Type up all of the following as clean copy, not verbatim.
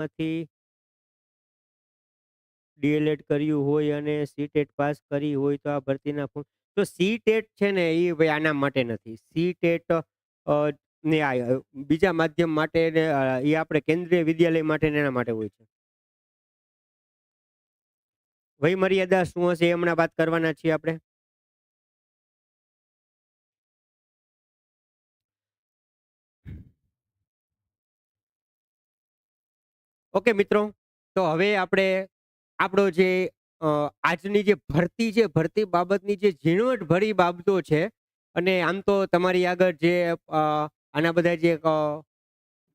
માંથી ડીએલએડ કર્યું હોય અને સીટેટ પાસ કરી હોય તો આ ભરતીના ફોર્મ. તો સીટેટ છે ને એ ભાઈ આના માટે નથી. સીટેટ ને બીજા માધ્યમ માટે ને એ આપણે કેન્દ્રીય વિદ્યાલય માટે ને એના માટે હોય છે. વયમર્યાદા શું હશે એ હમણાં વાત કરવાના છીએ આપણે. ઓકે મિત્રો, તો હવે આપણે આપણો જે આજની જે ભરતી છે, ભરતી બાબતની જે ઝીણવટભરી બાબતો છે, અને આમ તો તમારી આગળ જે આના બધા જે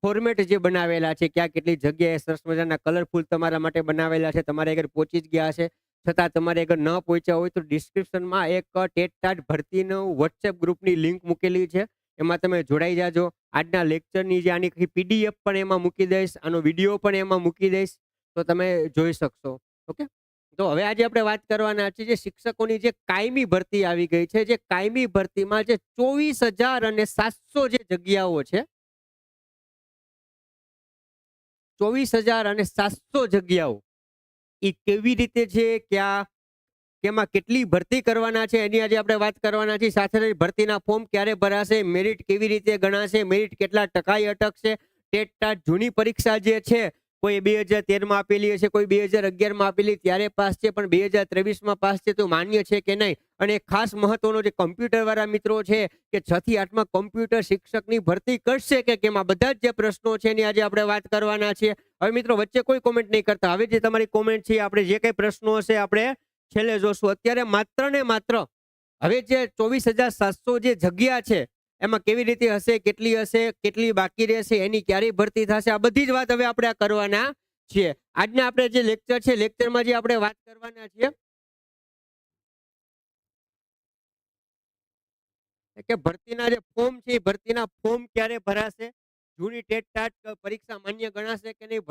ફોર્મેટ જે બનાવેલા છે, ક્યાં કેટલી જગ્યાએ સરસ મજાના કલરફુલ તમારા માટે બનાવેલા છે, તમારે આગળ પહોંચી જ ગયા છે, છતાં તમારે આગળ ન પહોંચ્યા હોય તો ડિસ્ક્રિપ્શનમાં એક ટેટ ભરતીનું વોટ્સએપ ગ્રુપની લિંક મૂકેલી છે. એમાં તમે જોડાઈ જાજો. આજના લેક્ચરની જે આની પીડીએફ પણ એમાં મૂકી દઈશ, આનો વિડીયો પણ એમાં મૂકી દઈશ, તો તમે જોઈ શકશો. ઓકે, તો હવે આજે આપણે વાત કરવાના છે જે શિક્ષકોની જે કાયમી ભરતી આવી ગઈ છે, જે કાયમી ભરતીમાં જે 24,700 જે જગ્યાઓ છે, 24,700 જગ્યાઓ એ કેવી રીતે છે, ક્યાં કેમાં કેટલી ભરતી કરવાના છે એની આજે આપણે વાત કરવાના છીએ. સાથે સાથે ભરતીના ફોર્મ ક્યારે ભરાશે, મેરિટ કેવી રીતે ગણાશે, મેરિટ કેટલા ટકાએ અટકશે, ટેટ ટાટ જૂની પરીક્ષા જે છે, કોઈ 2013માં આપેલી હશે, કોઈ 2011માં આપેલી ત્યારે પાસ છે, પણ 2023માં પાસ છે તો માન્ય છે કે નહીં. અને ખાસ મહત્વનો જે કમ્પ્યુટર વાળા મિત્રો છે કે 6 થી 8માં કમ્પ્યુટર શિક્ષકની ભરતી કરશે કે કેમ, આ બધા જ જે પ્રશ્નો છે એની આજે આપણે વાત કરવાના છીએ. હવે મિત્રો વચ્ચે કોઈ કોમેન્ટ નહીં કરતા. હવે જે તમારી કોમેન્ટ છે, આપણે જે કઈ પ્રશ્નો હશે આપણે છેલ્લે જોશું. અત્યારે માત્ર ને માત્ર હવે જે 24,700 જે જગ્યા છે એમાં કેવી રીતે હશે, કેટલી હશે, કેટલી બાકી રહેશે, એની ક્યારે ભરતી થશે, આ બધી જ વાત હવે આપણે કરવાના છીએ. આજના આપણે જે લેક્ચર છે, લેક્ચરમાં જે આપણે વાત કરવાના છીએ કે ભરતીના જે ફોર્મ છે, ભરતીના ફોર્મ ક્યારે ભરાશે, જૂની ટેટ ટાટ પરીક્ષા માન્ય ગણાશે કે નહીં,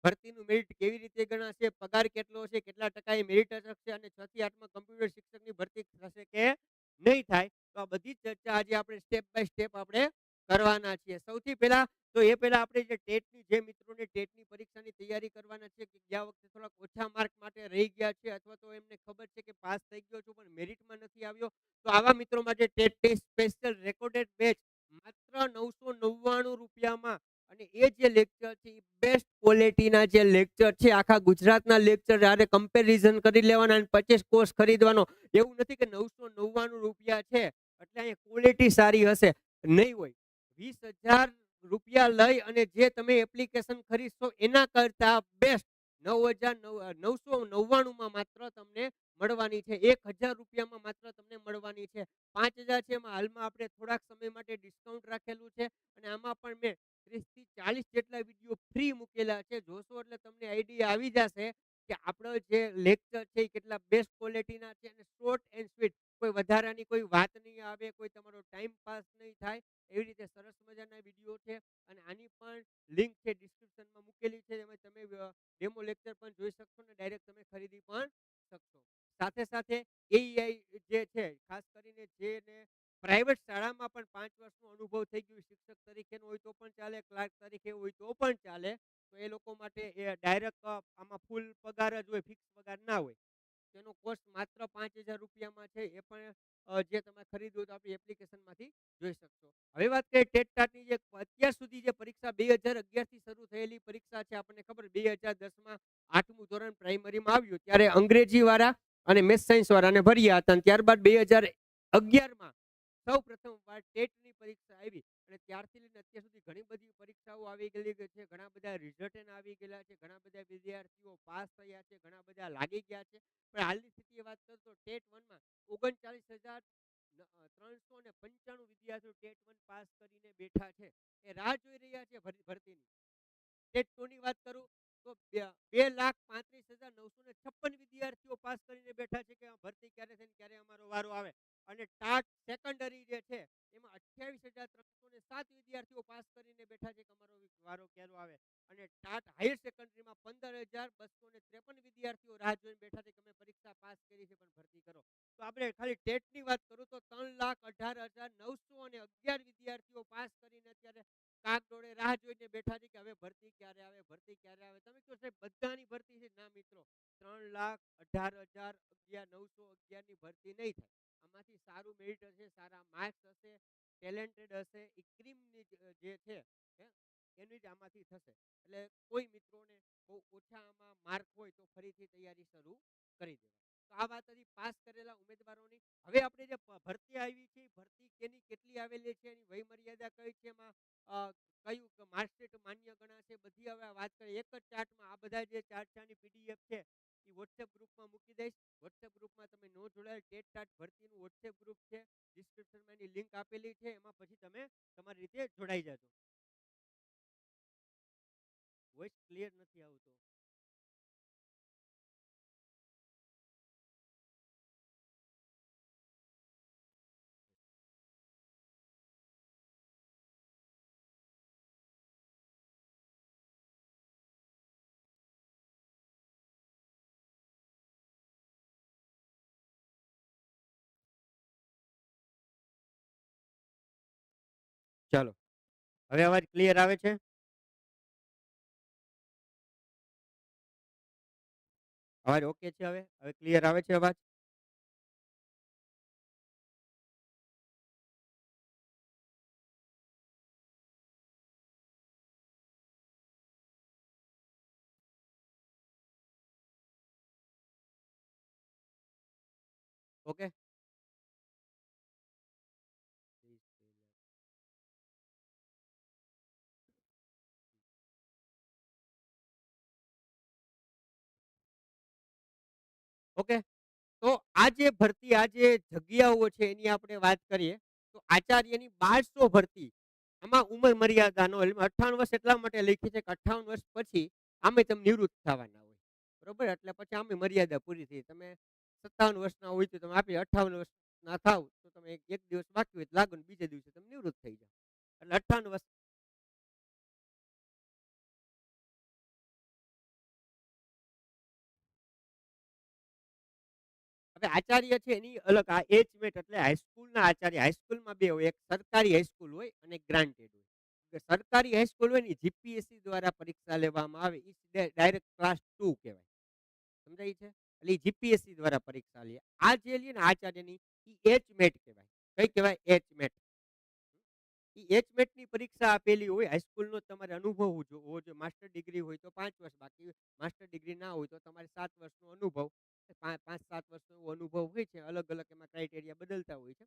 ભરતીનું મેરિટ કેવી રીતે ગણાશે, પગાર કેટલો છે, કેટલા ટકાએ મેરિટ અટકશે, અને 6 થી 8માં કમ્પ્યુટર શિક્ષકની ભરતી થશે કે નહીં થાય. તો આ બધી જ ચર્ચા આજે આપણે સ્ટેપ બાય સ્ટેપ આપણે કરવાના છીએ. સૌથી પહેલા તો એ પહેલા આપણે જે ટેટની જે મિત્રોને ટેટની પરીક્ષાની તૈયારી કરવાના છે, કે ગયા વખતે થોડાક ઓછા માર્ક માટે રહી ગયા છે, અથવા તો એમને ખબર છે કે પાસ થઈ ગયો છું પણ મેરિટમાં નથી આવ્યો, તો આવા મિત્રો માટે ટેટની સ્પેશિયલ રેકોર્ડેડ બેચ માત્ર 999 રૂપિયામાં, અને એ જે લેક્ચર છે એ બેસ્ટ ક્વોલિટીના જે લેક્ચર છે, આખા ગુજરાતના લેક્ચર આરે કમ્પેરિઝન કરી લેવાના અને 25 કોર્સ ખરીદવાનો. એવું નથી કે 999 રૂપિયા છે એટલે અહીંયા ક્વોલિટી સારી હશે, નહીં હોય. 20,000 રૂપિયા લઈ અને જે તમે એપ્લિકેશન ખરીદશો એના કરતા બેસ્ટ 9,999માં માત્ર તમને મળવાની છે. 1,000 રૂપિયામાં માત્ર તમને મળવાની છે. 5,000 છે એમાં હાલમાં આપણે થોડાક સમય માટે ડિસ્કાઉન્ટ રાખેલું છે, અને આમાં પણ મેં 30 થી 40 જેટલા વિડીયો ફ્રી મૂકેલા છે. જોશો એટલે તમને આઈડિયા આવી જશે કે આપણો જે લેક્ચર છે એ કેટલા બેસ્ટ ક્વોલિટીના છે, અને શોર્ટ એન્ડ સ્વીટ, કોઈ વધારાની કોઈ વાત નહીં આવે, કોઈ તમારો ટાઈમ પાસ નહીં થાય, એવી રીતે સરસ મજાના વિડીયો છે. અને આની પણ લિંક છે ડિસ્ક્રિપ્શનમાં મૂકેલી છે, એમાં તમે ડેમો લેક્ચર પણ જોઈ શકશો ને ડાયરેક્ટ તમે ખરીદી પણ શકશો. સાથે સાથે એઆઈ જે છે, ખાસ કરીને જેને પ્રાઇવેટ શાળામાં પણ 5 વર્ષનો અનુભવ થઈ ગયો શિક્ષક તરીકેનો હોય તો પણ ચાલે, ક્લાર્ક તરીકે હોય તો પણ ચાલે, તો એ લોકો માટે એ ડાયરેક્ટ આમાં ફૂલ પગાર જ હોય, ફિક્સ પગાર ના હોય. તેનો કોસ્ટ માત્ર 5,000 રૂપિયામાં છે. એ પણ જે તમે ખરીદવું તો આપણી એપ્લિકેશનમાંથી જોઈ શકશો. હવે વાત કરીએ ટેટ ટાટની, જે અત્યાર સુધી જે પરીક્ષા 2011 થી શરૂ થયેલી પરીક્ષા છે, આપણને ખબર 2010માં 8મું ધોરણ પ્રાઇમરીમાં આવ્યું ત્યારે અંગ્રેજી વાળા અને મેથ્સ સાયન્સ વાળાને ભર્યા હતા, અને ત્યારબાદ 2011માં સૌ પ્રથમ વાર ટેટની પરીક્ષા આવી, અને ત્યારથી લઈને અત્યાર સુધી ઘણી બધી પરીક્ષાઓ આવી ગયેલી છે, ઘણા બધા રિઝલ્ટ આવી ગયેલા છે, ઘણા બધા વિદ્યાર્થીઓ પાસ થયા છે, ઘણા બધા લાગી ગયા છે. પણ હાલની સ્થિતિએ વાત કરું તો ટેટ 1માં 39,395 વિદ્યાર્થીઓ ટેટ 1 પાસ કરીને બેઠા છે, એ રાહ જોઈ રહ્યા છે ભરતીની. ટેટ 2 ની વાત કરું તો 2,35,956 વિદ્યાર્થીઓ પાસ કરીને બેઠા છે કે ભરતી ક્યારે થઈને ક્યારે અમારો વારો આવે. અને ટાટ સેકન્ડરી જે છે એમાં 28,307 વિદ્યાર્થીઓ પાસ કરીને બેઠા છે કે અમારો વારો ક્યારે આવે. અને ટાટ હાયર સેકન્ડરીમાં 15,253 વિદ્યાર્થીઓ રાહ જોઈને બેઠા છે કે અમે પરીક્ષા પાસ કરી છે પણ ભરતી કરો. તો આપણે ખાલી ટેટની વાત કરું તો 3,18,911 વિદ્યાર્થીઓ પાસ કરીને અત્યારે કાગડોળે રાહ જોઈને બેઠા છે કે હવે ભરતી ક્યારે આવે, ભરતી ક્યારે આવે. તમે કહો સાહેબ બધાની ભરતી છે, ના મિત્રો, 3,18,011, 911 ની ભરતી નહીં થાય. આમાંથી સારું મેરિટ હશે, સારા માર્ક્સ હશે, ટેલેન્ટેડ હશે, એ ક્રીમની જે છે એની જ આમાંથી થશે. એટલે કોઈ મિત્રોને બહુ ઓછા આમાં માર્ક હોય તો ફરીથી તૈયારી શરૂ કરી દેવા. તો આ વાત હતી પાસ કરેલા ઉમેદવારોની. હવે આપણે જે ભરતી આવી છે, ભરતી કેની કેટલી આવેલી છે, એની વય મર્યાદા કઈ છે, એમાં કયું માર્કશીટ માન્ય ગણાશે, બધી હવે વાત કરીએ એક જ ચાર્ટમાં. આ બધા જે ચાર્ટની પીડીએફ છે એ વોટ્સએપ ગ્રુપમાં મૂકી દઈશ. વોટ્સએપ ગ્રુપમાં તમે નો જોડાયેલ ટેટ ટાટ ભરતીનું વોટ્સએપ ગ્રુપ છે, ડિસ્ક્રિપ્શનમાં એની લિંક આપેલી છે, એમાં પછી તમે તમારી રીતે જોડાઈ જજો. વોઇસ ક્લિયર નથી આવતો. ચાલો, હવે અવાજ ક્લિયર આવે છે? અવાજ ઓકે છે? હવે હવે ક્લિયર આવે છે અવાજ? ઓકે. ઓકે, તો આ જે ભરતી, આ જે જગ્યાઓ છે એની આપણે વાત કરીએ તો આચાર્યની 1200 ભરતી. આમાં ઉંમર મર્યાદાનો 58 વર્ષ એટલા માટે લખી છે કે 58 વર્ષ પછી આમે તમે નિવૃત્ત થવાના હોય, બરોબર? એટલે પછી આમે મર્યાદા પૂરી થઈ. તમે 57 વર્ષના હોય તો તમે આપી 58 વર્ષના થાવ તો તમે એક દિવસ બાકી હોય લાગો ને બીજે દિવસે તમે નિવૃત્ત થઈ જાવ. એટલે 58 વર્ષ. હવે આચાર્ય છે એની અલગ, આ એજ મેટ એટલે હાઈસ્કૂલના આચાર્ય. હાઈસ્કૂલમાં બે હોય, એક સરકારી હાઈસ્કૂલ હોય અને ગ્રાન્ટેડ હોય. સરકારી હાઈસ્કૂલ હોય ને જીપીએસસી દ્વારા પરીક્ષા લેવામાં આવે, એ ડાયરેક્ટ ક્લાસ 2 કહેવાય. સમજાય છે? એટલે જીપીએસસી દ્વારા પરીક્ષા લે. આ જે લે ને આચાર્યની એ એચ મેટ કહેવાય. કઈ કહેવાય? H mat. એચ મેટ ની પરીક્ષા આપેલી હોય. હાઈસ્કૂલનો તમારે અનુભવ હોવો જોઈએ. માસ્ટર ડિગ્રી હોય તો 5 વર્ષ, બાકી માસ્ટર ડિગ્રી ના હોય તો તમારે 7 વર્ષનો અનુભવ, 5-7 વર્ષનો અનુભવ હોય છે. અલગ અલગ એમાં ક્રાઇટેરિયા બદલતા હોય છે.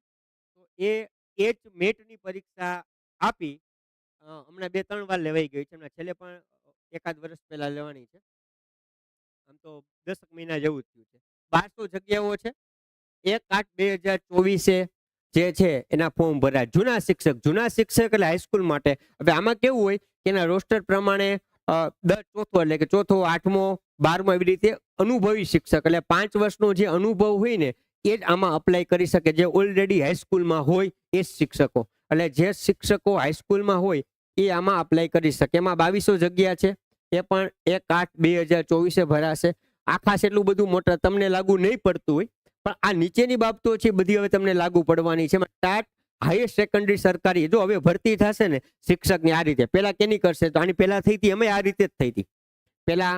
તો એ એચ મેટની પરીક્ષા આપી હમણાં 2-3 વાર લેવાઈ ગઈ છે. હમણાં છેલ્લે પણ એકાદ વર્ષ પહેલા લેવાની છે. આમ તો 10 મહિના જેવું થયું છે. 1200 જગ્યાઓ છે. 1/8/2024 જે છે એના ફોર્મ ભરાય. જૂના શિક્ષક એટલે હાઈસ્કૂલ માટે. હવે આમાં કેવું હોય કે એના રોસ્ટર પ્રમાણે દર ચોથો એટલે કે ચોથો, 8મો, 12મો એવી રીતે અનુભવી શિક્ષક એટલે 5 વર્ષનો જે અનુભવ હોય ને એ જ આમાં અપ્લાય કરી શકે, જે ઓલરેડી હાઈસ્કૂલમાં હોય એ જ શિક્ષકો. એટલે જે શિક્ષકો હાઈસ્કૂલમાં હોય એ આમાં અપ્લાય કરી શકે. એમાં 2200 જગ્યા છે. એ પણ 1/8/2024 ભરાશે. આ ખાસ એટલું બધું મોટા તમને લાગુ નહીં પડતું હોય, પણ આ નીચેની બાબતો છે બધી હવે તમને લાગુ પડવાની છે. ટાટ હાઈએસ્ટ સેકન્ડરી સરકારી, જો હવે ભરતી થશે ને શિક્ષકની આ રીતે, પેલા કેની કરશે તો આની પેલા થઈ હતી, અમે આ રીતે જ થઈ હતી. પેલા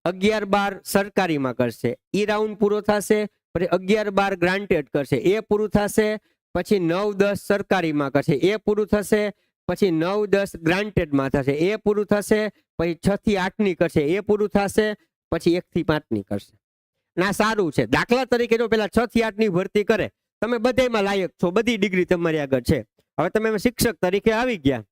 11-12 સરકારીમાં કરશે, ઈ રાઉન્ડ પૂરો થશે, પછી 11-12 ગ્રાન્ટેડ કરશે, એ પૂરું થશે, પછી 9-10 સરકારીમાં કરશે, એ પૂરું થશે, પછી 9-10 ગ્રાન્ટેડમાં થશે, એ પૂરું થશે, પછી 6 થી 8 ની કરશે, એ પૂરું થશે, પછી 1 થી 5 ની કરશે. ના સારું છે. દાખલા તરીકે જો પેલા 6 થી 8 ની ભરતી કરે, તમે બધામાં લાયક છો, બધી ડિગ્રી તમારી આગળ છે. હવે તમે શિક્ષક તરીકે આવી ગયા.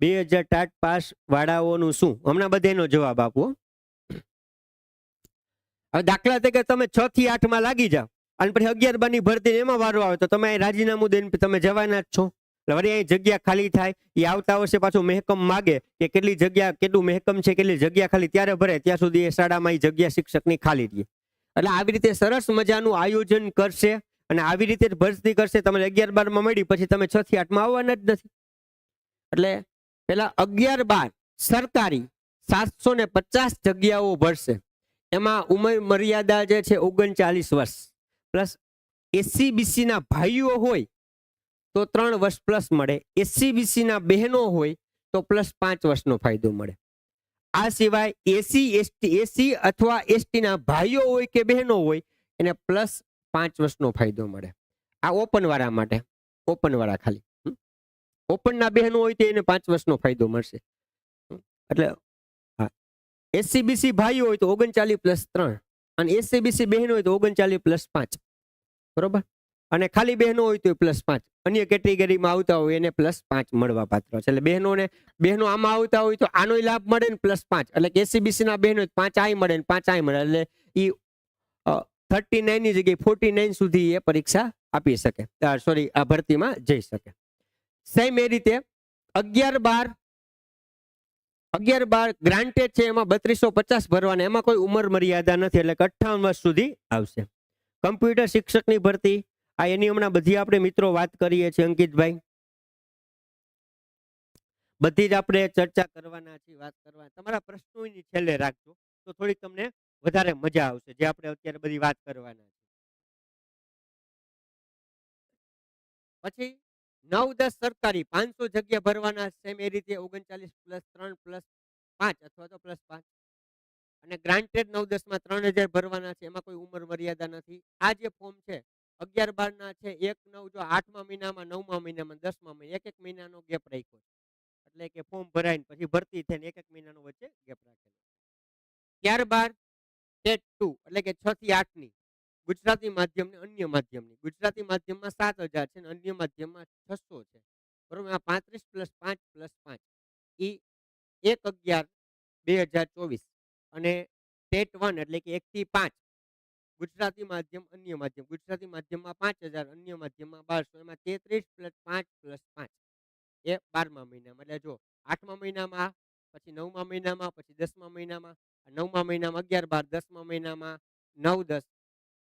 બે હજાર ટાટ પાસ વાળાઓનું શું? હમણાં બધાનો જવાબ આપો. હવે દાખલા તરીકે તમે 6 થી 8 માં લાગી જાઓ અને પછી 11-12 ની ભરતી એમાં વારો આવે તો તમે રાજીનામું દઈને તમે જવાના જ છો. વળી અહીં જગ્યા ખાલી થાય. એ આવતા વર્ષે પાછું મહેકમ માગે કે કેટલી જગ્યા, કેટલું મહેકમ છે, કેટલી જગ્યા ખાલી, ત્યારે ભરે. ત્યાં સુધી એ શાળામાં એ જગ્યા શિક્ષકની ખાલી રહે. એટલે આવી રીતે સરસ મજાનું આયોજન કરશે અને આવી રીતે જ ભરતી કરશે. તમને 11-12 માં મળી પછી તમે 6 થી 8 માં આવવાના જ નથી. એટલે પેલા 11-12 સરકારી 750 જગ્યાઓ ભરશે. એમાં ઉંમર મર્યાદા જે છે 39 વર્ષ પ્લસ એસસીબીસી ના ભાઈઓ હોય તો 3 વર્ષ પ્લસ મળે, એસસીબીસી ના બહેનો હોય તો પ્લસ 5 વર્ષનો ફાયદો મળે. આ સિવાય એસી અથવા એસટી ના ભાઈઓ હોય કે બહેનો હોય એને પ્લસ 5 વર્ષનો ફાયદો મળે. આ ઓપન વાળા માટે, ઓપન વાળા ખાલી. ઓપન ના બહેનો હોય તો એને 5 વર્ષનો ફાયદો મળશે. એટલે હા, એસસીબીસી ભાઈઓ હોય તો 39+3 અને એસસીબીસી બહેનો હોય તો 39+5. બરોબર. અને ખાલી બહેનો હોય તો +5. અન્ય કેટેગરીમાં આવતા હોય એને +5 મળવા પાત્ર છે. એટલે બહેનો આમાં આવતા હોય તો આનો લાભ મળે ને +5. એટલે કે એસસીબીસી ના બહેનો 5 આય મળે ને 5 આય મળે. એટલે ઈ 39 ની જગ્યાએ 49 સુધી એ પરીક્ષા આપી શકે. સોરી, આ ભરતીમાં જઈ શકે. સેમ એ રીતે 11-12 ગ્રાન્ટેડ છે, એમાં 3250 ભરવાના, એમાં કોઈ ઉંમર મર્યાદા નથી, એટલે 58 વર્ષ સુધી આવશે. કમ્પ્યુટર શિક્ષકની ભરતી, આ એની હમણાં બધી આપણે મિત્રો વાત કરીએ છીએ અંકિતભાઈ, બધી જ આપણે ચર્ચા કરવાના છીએ, વાત કરવાના. તમારા પ્રશ્નોની છેલ્લે રાખજો તો થોડીક તમને વધારે મજા આવશે, જે આપણે અત્યારે બધી વાત કરવાના છે. પછી 9-10 સરકારી 500 જગ્યા ભરવાના, સેમ એ રીતે 39+3+5 અથવા તો +5. અને ગ્રાન્ટેડ 9-10 માં 3000 ભરવાના છે, એમાં કોઈ ઉંમર મર્યાદા નથી. આ જે ફોર્મ છે 11-12 ના છે, 1-9 જો 8મા મહિનામાં, 9મા મહિનામાં, 10મા મહિના, એક મહિનાનો ગેપ રાખ્યો, એટલે કે ફોર્મ ભરાય ને પછી ભરતી થઈને એક મહિનાનો વચ્ચે ગેપ રાખેલો. ત્યારબાદ ટેટ 2 એટલે કે 6 થી 8 ની ગુજરાતી માધ્યમ ને અન્ય માધ્યમની. ગુજરાતી માધ્યમમાં 7000 છે અને અન્ય માધ્યમમાં 600 છે. બરોબર. આ 35+5+5 ઈ 1/11/2024 અને ટેટ 1 એટલે કે 1 થી 5 ગુજરાતી માધ્યમ, અન્ય માધ્યમ. ગુજરાતી માધ્યમમાં 5000, અન્ય માધ્યમમાં 1200, એમાં 33+5+5 એ 12મા મહિનામાં. એટલે જો 8મા મહિનામાં, પછી 9મા મહિનામાં, પછી 10મા મહિનામાં, 9મા મહિનામાં 11-12, 10મા મહિનામાં 9-10,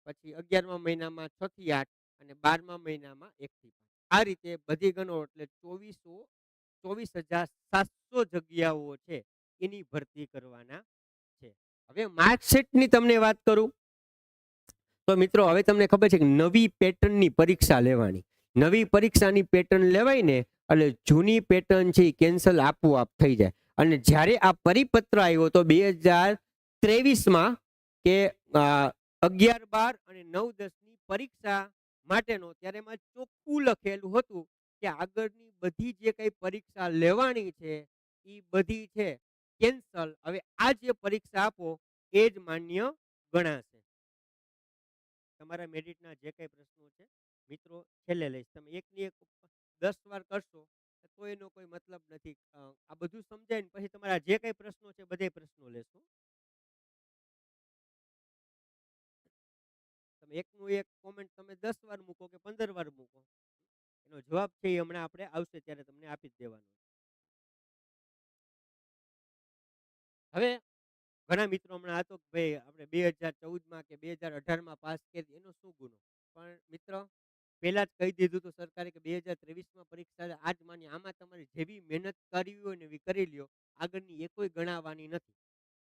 પછી 11મા મહિનામાં 6 થી 8 અને 12મા મહિનામાં 1 થી 5. આ રીતે બધી ગણો એટલે 24,700 જગ્યાઓ છે એની ભરતી કરવાના છે. હવે માર્કશીટની તમને વાત કરું તો મિત્રો હવે તમને ખબર છે કે નવી પેટર્નની પરીક્ષા લેવાની. નવી પરીક્ષાની પેટર્ન લેવાય ને એટલે જૂની પેટર્ન છે એ કેન્સલ આપોઆપ થઈ જાય. અને જ્યારે આ પરિપત્ર આવ્યો તો 2023માં કે 11-12 અને 9-10 ની પરીક્ષા માટેનો, ત્યારે એમાં ચોખ્ખું લખેલું હતું કે આગળની બધી જે કઈ પરીક્ષા લેવાની છે એ બધી છે કેન્સલ. હવે આ જે પરીક્ષા આપો એ જ માન્ય ગણાશે. તમારા મેરિટના જે કઈ પ્રશ્નો છે મિત્રો છેલ્લે લઈશ. તમે એકની એક 10 વાર કરશો તો એનો કોઈ મતલબ નથી. આ બધું સમજાય ને પછી તમારા જે કઈ પ્રશ્નો છે બધે પ્રશ્નો લેશો. તમે એકનું એક કોમેન્ટ તમે 10 વાર મૂકો કે 15 વાર મૂકો, એનો જવાબ છે એ હમણાં આપણે આવશે ત્યારે તમને આપી જ દેવાનો. હવે ઘણા મિત્રો હમણાં હતો કે ભાઈ આપણે 2014માં કે 2018માં પાસ કરી, એનો શું ગુનો? પણ મિત્ર પહેલા જ કહી દીધું તો સરકારે કે 2023માં પરીક્ષા આજ માની. આમાં તમારે જેવી મહેનત કરવી હોય ને એવી કરી લ્યો, આગળની એ કોઈ ગણાવવાની નથી.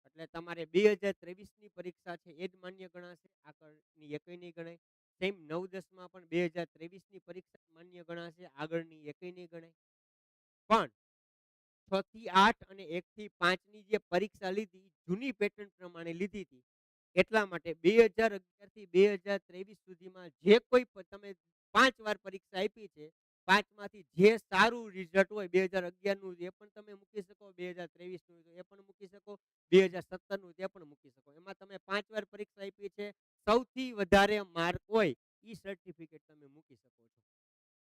એટલે તમારે 2023ની પરીક્ષા છે એ જ માન્ય ગણાશે, આગળની એકય નહીં ગણાય. સેમ 9-10માં પણ 2023ની પરીક્ષા માન્ય ગણાશે, આગળની એકય નહીં ગણાય. પણ 6 થી 8 અને 1 થી 5 ની જે પરીક્ષા લીધી જૂની પેટર્ન પ્રમાણે લીધી હતી, એટલા માટે 2011 થી 2023 સુધીમાં જે કોઈ તમે 5 વાર પરીક્ષા આપી છે, 5 માંથી જે સારું રિઝલ્ટ હોય 2011 નું એ પણ તમે મૂકી શકો, 2023 નું એ પણ મૂકી શકો, 2017 નું તે પણ મૂકી શકો. એમાં તમે 5 વાર પરીક્ષા આપી છે, સૌથી વધારે માર્ક હોય ઈ સર્ટિફિકેટ તમે મૂકી શકો છો.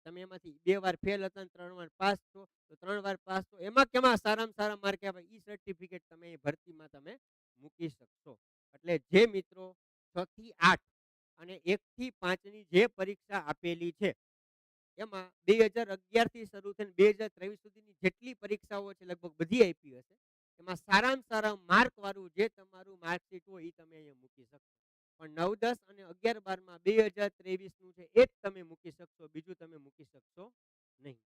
તમે એમાંથી 2 વાર ફેલ હતા 3 વાર પાસ છો તો 3 વાર પાસ છો, એમાં કેમાં સારામાં સારા માર્ક આવે ઈ સર્ટિફિકેટ તમે ભરતીમાં તમે મૂકી શકશો. એટલે જે મિત્રો 6 થી 8 અને 1 થી 5 ની જે પરીક્ષા આપેલી છે એમાં 2011 થી શરૂ થઈને 2023 સુધીની જેટલી પરીક્ષાઓ છે લગભગ બધી આપી હશે, એમાં સારામાં સારા માર્ક વાળું જે તમારું માર્કશીટ હોય એ તમે અહીંયા મૂકી શકશો. પણ 9-10 અને 11-12માં 2023 નું છે એ જ તમે મૂકી શકશો, બીજું તમે મૂકી શકશો નહીં.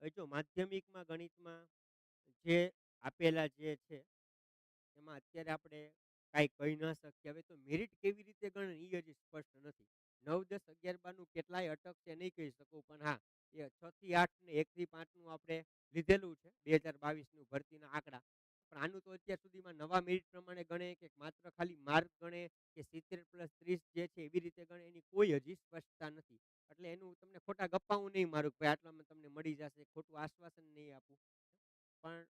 હવે જો માધ્યમિકમાં ગણિતમાં જે આપેલા જે છે એમાં અત્યારે આપણે કાંઈ કહી ન શકીએ. હવે તો મેરિટ કેવી રીતે ગણે ઈ હજી સ્પષ્ટ નથી. 9, 10, 11, 12નું કેટલાય અટકશે નહીં કહી શકું. પણ હા, એ 6 થી 8 ને 1 થી 5નું આપણે લીધેલું છે 2022નું ભરતીના આંકડા. પણ આનું તો અત્યાર સુધીમાં નવા મેરિટ પ્રમાણે ગણે કે માત્ર ખાલી માર્ક ગણે કે 70+30 જે છે એવી રીતે ગણે, એની કોઈ હજી સ્પષ્ટતા નથી. એટલે એનું તમને ખોટા ગપ્પા હું નહીં મારું કે આટલામાં તમને મળી જશે, ખોટું આશ્વાસન નહીં આપું. પણ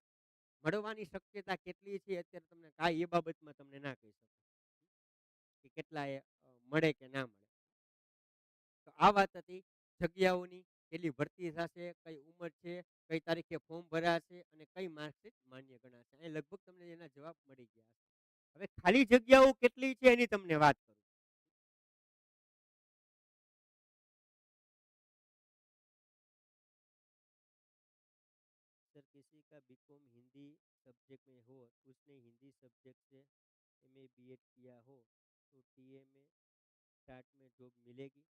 મળવાની શક્યતા કેટલી છે અત્યારે તમને કાંઈ એ બાબતમાં તમને ના કહી શકું કે કેટલા એ મળે કે ના મળે. તો આ વાત હતી જગ્યાઓની, કેટલી ભરતી થશે, કઈ ઉંમર છે, કઈ તારીખે ફોર્મ ભરાશે અને કઈ માર્કશીટ માન્ય ગણાશે. એ લગભગ તમને એના જવાબ મળી ગયા હશે. હવે ખાલી જગ્યાઓ કેટલી છે એની તમને વાત કરું. सर किसी का बीकॉम हिंदी सब्जेक्ट में हो, उसने हिंदी सब्जेक्ट से एमए बीएड किया हो तो टीए में स्टार्ट में जॉब मिलेगी?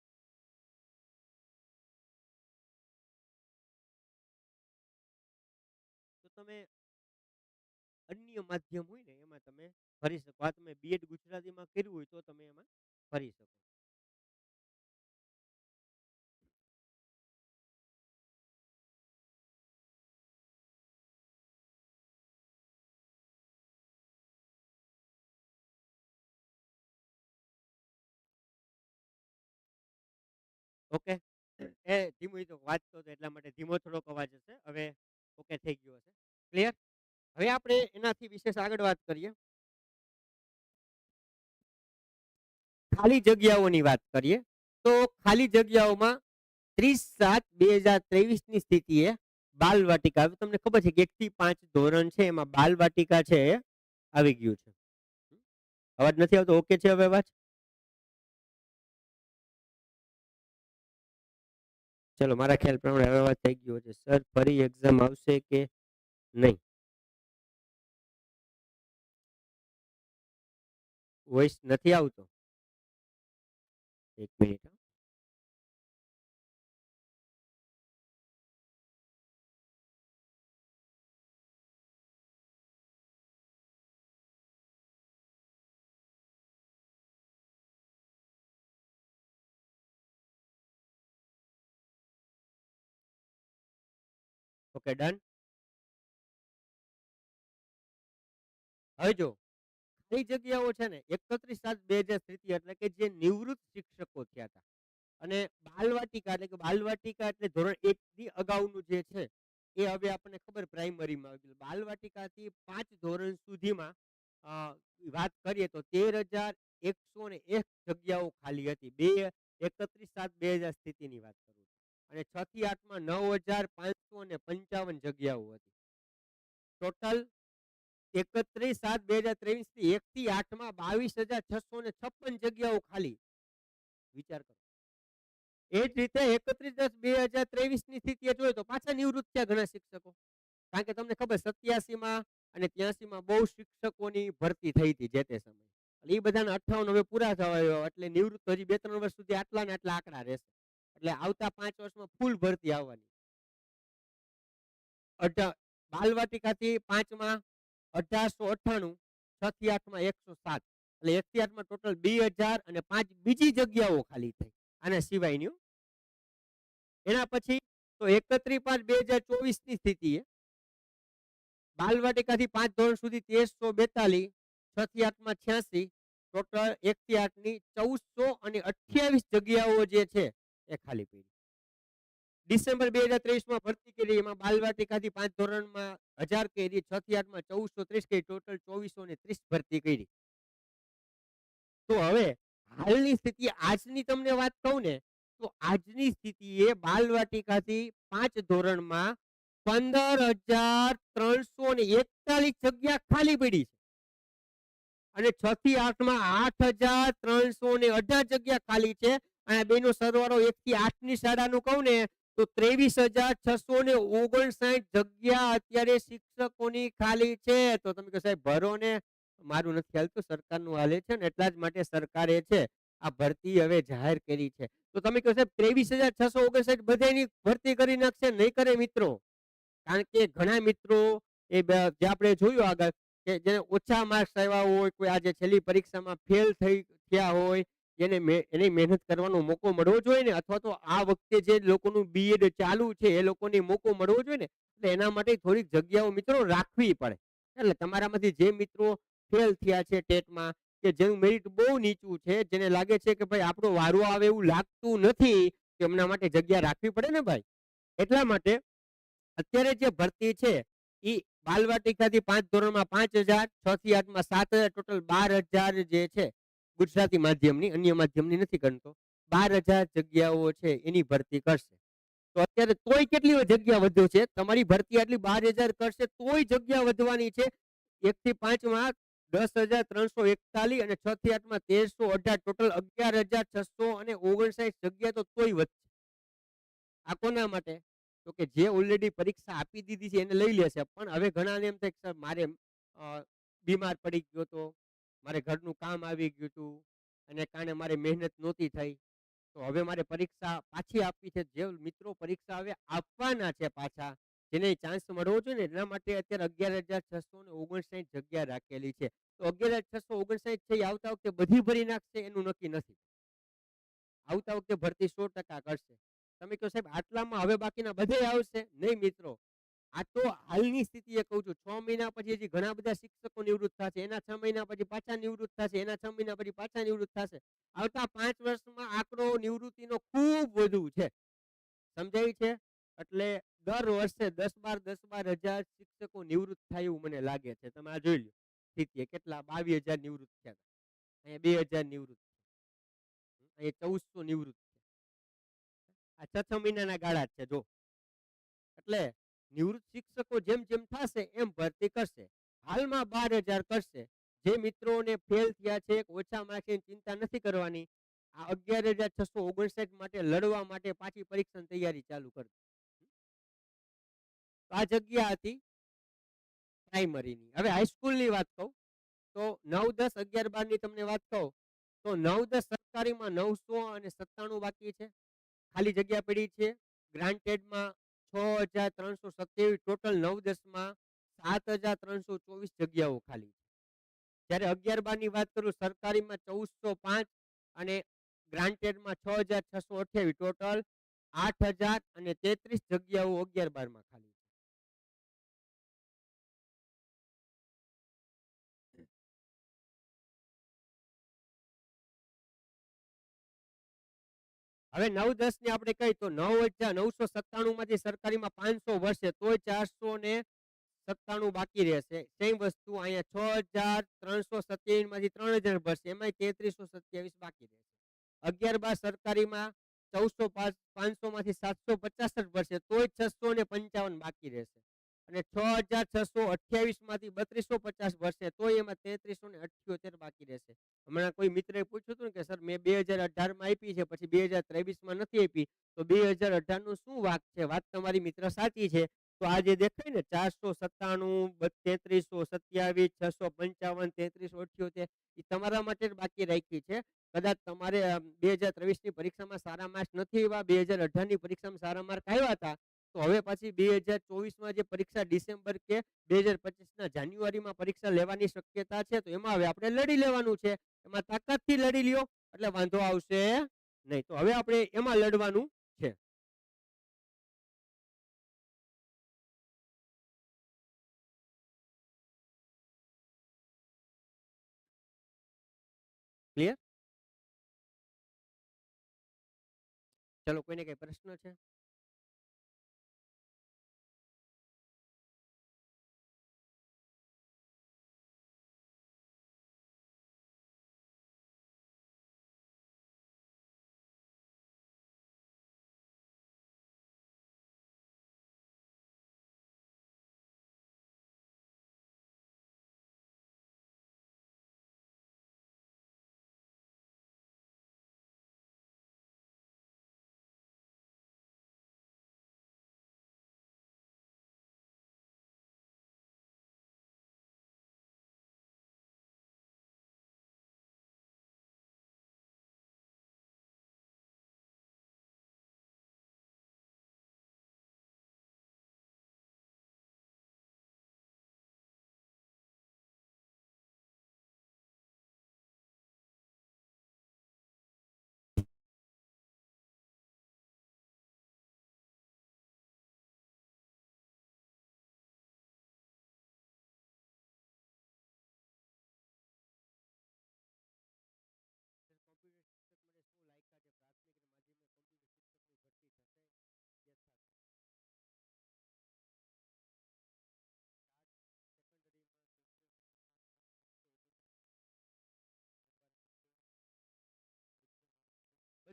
તો તમે અન્ય માધ્યમ હોય ને એમાં તમે ભરી શકો. આ તમે બીએડ ગુજરાતીમાં કર્યું હોય તો તમે એમાં ભરી શકો. ઓકે, એ ધીમું તો વાંચતો હતો એટલા માટે ધીમો થોડોક અવાજ હશે. હવે ઓકે થઈ ગયો હશે. ક્લિયર? હવે આપણે એનાથી વિશેષ આગળ વાત કરીએ. ખાલી જગ્યાઓની વાત કરીએ તો ખાલી જગ્યાઓમાં 30/7/2023 ની સ્થિતિએ બાલવાટિકા, હવે તમને ખબર છે કે 1 થી 5 ધોરણ છે એમાં બાલવાટિકા છે એ આવી ગયું છે. અવાજ નથી આવતો? ઓકે છે હવે અવાજ? ચલો, મારા ખ્યાલ પ્રમાણે હવે અવાજ થઈ ગયો છે. સર ફરી એક્ઝામ આવશે કે નહીં? વોઇસ નથી આવતો. એક મિનિટ. Okay done. હવે જો કઈ જગ્યાઓ છે ને 31/7/2023 એટલે કે જે નિવૃત્ત શિક્ષકો થયા હતા અને બાલવાટિકા એટલે કે બાલવાટિકા એટલે ધોરણ 1 થી અગાઉનું જે છે એ હવે આપણને ખબર પ્રાઇમરીમાં આવી ગયું. બાલવાટિકાથી 5 ધોરણ સુધીમાં વાત કરીએ તો 13,101 જગ્યાઓ ખાલી હતી. 31/7/2000 સ્થિતિની વાત કરું અને 6 થી 8માં 9,555 જગ્યાઓ હતી. ટોટલ 31/7/2023 થી 1 થી 8માં 22,656 જગ્યાઓ ખાલી. વિચાર કરો. એ જ રીતે 31/10/2023 ની સ્થિતિએ જોઈએ તો પાછા નિવૃત્ત થયા ઘણા શિક્ષકો. કારણ કે તમને ખબર 87માં અને 83માં બહુ શિક્ષકોની ભરતી થઈ હતી જે તે સમયે. એટલે એ બધાના 58 હવે પૂરા થવા આવ્યા એટલે નિવૃત્ત હજી 2-3 વર્ષ સુધી આટલા ને આટલા આંકડા રહેશે. એટલે આવતા 5 વર્ષમાં ફૂલ ભરતી આવવાની. બાલવાટિકાથી 5માં 1898, 6 થી 8માં 107, એટલે 1 થી 8માં ટોટલ 2005 બીજી જગ્યાઓ ખાલી થઈ આના સિવાયની. એના પછી તો 31/5/2024 ની સ્થિતિએ બાલવાટિકાથી 5 ધોરણ સુધી 1342, 6 થી 8માં 86, ટોટલ 1 થી 8 ની 1428 જગ્યાઓ જે છે એ ખાલી પડી. ડિસેમ્બર 2023માં ભરતી કરી એમાં બાલવાટિકાથી 5 ધોરણમાં 1000 કરી, 6 થી 8માં 1430 કરી, ટોટલ 2430 ભરતી કરી. તો હવે હાલની સ્થિતિ આજની તમને વાત કહું ને તો આજની સ્થિતિએ બાલવાટિકાથી 5 ધોરણમાં 15,341 જગ્યા ખાલી પડી છે અને 6 થી 8માં 8,318 જગ્યા ખાલી છે. અને બેનો સરવાળો 1 થી 8 ની શાળાનું કહું ને તો 23,659 જગ્યા અત્યારે શિક્ષકોની ખાલી છે. તો તમે કહો સાહેબ ભરો ને, મારું નથી હાલતું, સરકારનું હાલે છે ને એટલા જ માટે સરકારે છે આ ભરતી હવે જાહેર કરી છે. તો તમે કહો સાહેબ 23,659 બધાની ભરતી કરી નાખશે? નહીં કરે મિત્રો. કારણ કે ઘણા મિત્રો એ જે આપણે જોયું આગળ કે જેને ઓછા માર્ક્સ આવ્યા હોય, કોઈ આજે છેલ્લી પરીક્ષામાં ફેલ થયા હોય, જેને એની મહેનત કરવાનો મોકો મળવો જોઈએ ને, અથવા તો આ વખતે જે લોકોનું બીએડ ચાલુ છે એ લોકોને મોકો મળવો જોઈએ ને, એટલે એના માટે થોડીક જગ્યાઓ મિત્રો રાખવી પડે. એટલે તમારામાંથી જે મિત્રો ફેલ થયા છે ટેટમાં, કે જેનું મેરિટ બહુ નીચું છે, જેને લાગે છે કે ભાઈ આપણો વારો આવે એવું લાગતું નથી, તો એમના માટે જગ્યા રાખવી પડે ને ભાઈ. એટલા માટે અત્યારે જે ભરતી છે એ બાલવાટિકાથી 5 ધોરણમાં 5,000, 6 થી 8 માં 7,000, ટોટલ 12,000 જે છે ગુજરાતી માધ્યમની, અન્ય માધ્યમની નથી ગણતો, 12,000 જગ્યાઓ છે એની ભરતી કરશે. તો અત્યારે તોય કેટલી જગ્યા વધુ છે, તમારી ભરતી આટલી 12,000 કરશે તોય જગ્યા વધવાની છે. 1 થી 5 માં 10,341 અને 6 થી 8 માં 1,318, ટોટલ 11,659 જગ્યા તો તોય વધશે. આ કોના માટે? તો કે જે ઓલરેડી પરીક્ષા આપી દીધી છે એને લઈ લેશે, પણ હવે ઘણાને એમ થાય કે સર મારે બીમાર પડી ગયો તો, મારે ઘરનું કામ આવી ગયું હતું, અને કારણે મારે મહેનત નહોતી થઈ, તો હવે મારે પરીક્ષા પાછી આપવી છે. જે મિત્રો પરીક્ષા હવે આપવાના છે પાછા, જેને ચાન્સ મળવો જોઈએ ને, એના માટે અત્યારે 11,659 જગ્યા રાખેલી છે. તો 11,659 છે એ આવતા વખતે બધી ભરી નાખશે એનું નક્કી નથી. આવતા વખતે ભરતી 100% કરશે. તમે કહો સાહેબ આટલામાં હવે બાકીના બધે આવશે, નહીં મિત્રો. આ તો હાલની સ્થિતિએ કહું છું. 6 મહિના પછી હજી ઘણા બધા શિક્ષકો નિવૃત્ત થશે, એના 6 મહિના પછી પાછા નિવૃત્ત થશે, એના 6 મહિના પછી પાછા નિવૃત્ત થશે. આવતા 5 વર્ષમાં આંકડો નિવૃત્તિનો ખૂબ વધુ છે. સમજાય છે? એટલે દર વર્ષે 10-12 શિક્ષકો નિવૃત્ત થાય એવું મને લાગે છે. તમે આ જોઈ લો સ્થિતિ, કેટલા 22,000 નિવૃત્ત થયા, અહીંયા 2,000 નિવૃત્ત, અહીંયા 1,400 નિવૃત્ત. આ 6 મહિનાના ગાળા છે જો. એટલે નિવૃત્ત શિક્ષકો જેમ જેમ થશે એમ ભરતી કરશે. હાલમાં 12,000 કરશે. જે મિત્રોને ફેલ થયા છે, ઓછા માર્ક્સની ચિંતા નથી કરવાની. આ 11,659 માટે લડવા માટે પાછી પરીક્ષાની તૈયારી ચાલુ કરજો. આ જગ્યા હતી પ્રાઇમરીની. હવે હાઈસ્કૂલની વાત કહું તો 9, 10, 11, 12 ની તમને વાત કહું તો 9, 10 સરકારીમાં 997 બાકી છે, ખાલી જગ્યા પડી છે. ગ્રાન્ટેડમાં 6,327, ટોટલ 9, 10 માં 7,324 જગ્યાઓ ખાલી છે. જ્યારે 11, 12 ની વાત કરું, સરકારીમાં 1,405 અને ગ્રાન્ટેડમાં 6,628, ટોટલ 8,033 જગ્યાઓ 11, 12 માં ખાલી છે. હવે 9, 10 ની આપણે કહી તો 9,997 માંથી સરકારીમાં 500 વર્ષે તોય 497 બાકી રહેશે. સેમ વસ્તુ અહીંયા 6,327 માંથી 3,000 ભરશે, એમાં 3,327 બાકી રહેશે. 11, 12 સરકારીમાં 1,400 માંથી 750 ભરશે તોય 655 બાકી રહેશે, અને 6,628 માંથી 3,250 ભરશે તોય એમાં 3,378 બાકી રહેશે. હમણાં કોઈ મિત્રએ પૂછ્યું હતું કે સર મેં 2018 માં આપી છે, પછી 2023 માં નથી આપી, તો 2018 નું શું વાક છે? વાત તમારી મિત્ર સાચી છે. તો આ જે દેખાય ને 497, 3,327, 655, 3,378, એ તમારા માટે જ બાકી રાખી છે. કદાચ તમારે 2023 ની પરીક્ષામાં સારા માર્ક્સ નથી આવ્યા, 2018 ની પરીક્ષામાં સારા માર્ક આવ્યા હતા, તો હવે પછી 2024 માં જે પરીક્ષા ડિસેમ્બર કે 2025 ના જાન્યુઆરીમાં પરીક્ષા લેવાની શક્યતા છે, તો એમાં હવે આપણે લડી લેવાનું છે. એમાં તાકાતથી લડી લ્યો એટલે વાંધો આવશે નહીં. તો હવે આપણે એમાં લડવાનું છે. ક્લિયર? ચલો, કોઈને કઈ પ્રશ્ન છે?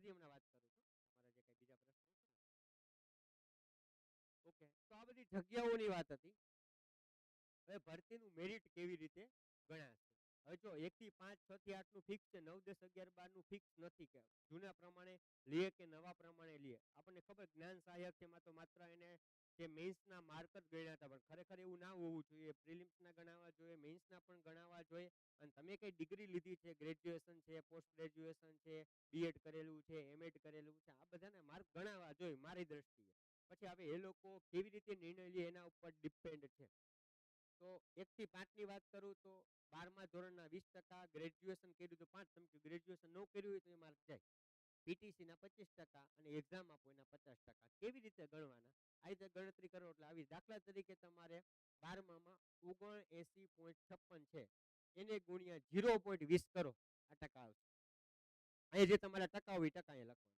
પછી હમણાં વાત કરું છું. તમારા જે કઈ બીજા પ્રશ્નો છે ને. ઓકે, તો આ બધી જગ્યાઓની વાત હતી. હવે ભરતીનું મેરિટ કેવી રીતે ગણાશે? હવે જો 1 થી 5, 6 થી 8 નું ફિક્સ છે, 9, 10, 11, 12 નું ફિક્સ નથી કે જૂના પ્રમાણે લે કે નવા પ્રમાણે લે. આપણને ખબર જ્ઞાન સહાયક છે એમાં તો માત્ર એને જે મેન્સના માર્ક જ ગણ્યા હતા, પણ ખરેખર એવું ના હોવું જોઈએ. પ્રિલિમ્સના ગણાવવા જોઈએ, મેન્સના પણ ગણાવવા જોઈએ. અને તમે કઈ ડિગ્રી લીધી છે, ગ્રેજ્યુએશન છે, પોસ્ટ ગ્રેજ્યુએશન છે, બીએડ કરેલું છે, એમએડ કરેલું છે, આ બધાના માર્ક ગણાવવા જોઈએ મારી દ્રષ્ટિએ. પછી હવે એ લોકો કેવી રીતે નિર્ણય લે એના ઉપર ડિપેન્ડ છે. તો 1 થી 5 ની વાત કરું તો 12મા ધોરણના 20%, ગ્રેજ્યુએશન કર્યું તો 5, ગ્રેજ્યુએશન ન કર્યું હોય તો એ માર્ક જાય. પીટીસીના 25% અને એક્ઝામ આપો એના 50%. કેવી રીતે ગણવાના? આ રીતે ગણતરી કરો એટલે આવી. દાખલા તરીકે તમારે 12માં 79.56 છે, એને ગુણ્યા 0.20 કરો, આ ટકા આવશે. અહીંયા જે તમારા ટકા હોય ટકા અહીંયા લખવાના.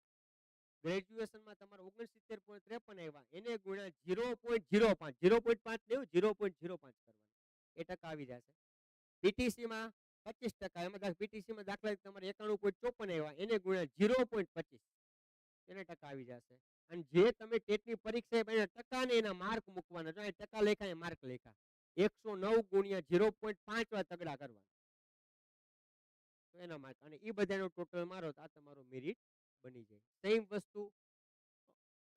ગ્રેજ્યુએશનમાં તમારે 69.53 આવ્યા, એને ગુણ્યા 0.05, 0.5 લેવું, 0.05 કરવાના, એ ટકા આવી જશે. પીટીસીમાં 25%, એમાં પીટીસીમાં દાખલા તમારે 91.54 આવ્યા, એને ગુણ્યા 0.25, એને ટકા આવી જશે. અને જે તમે ટેટની પરીક્ષા એના ટકા ને એના માર્ક મૂકવાના. જો ટકા લેખા એ માર્ક લેખા 109 ગુણ્યા 0.5 તગડા કરવાના, તો એના માર્ક. અને એ બધાનો ટોટલ મારો તો આ તમારો મેરિટ બની જાય. સેમ વસ્તુ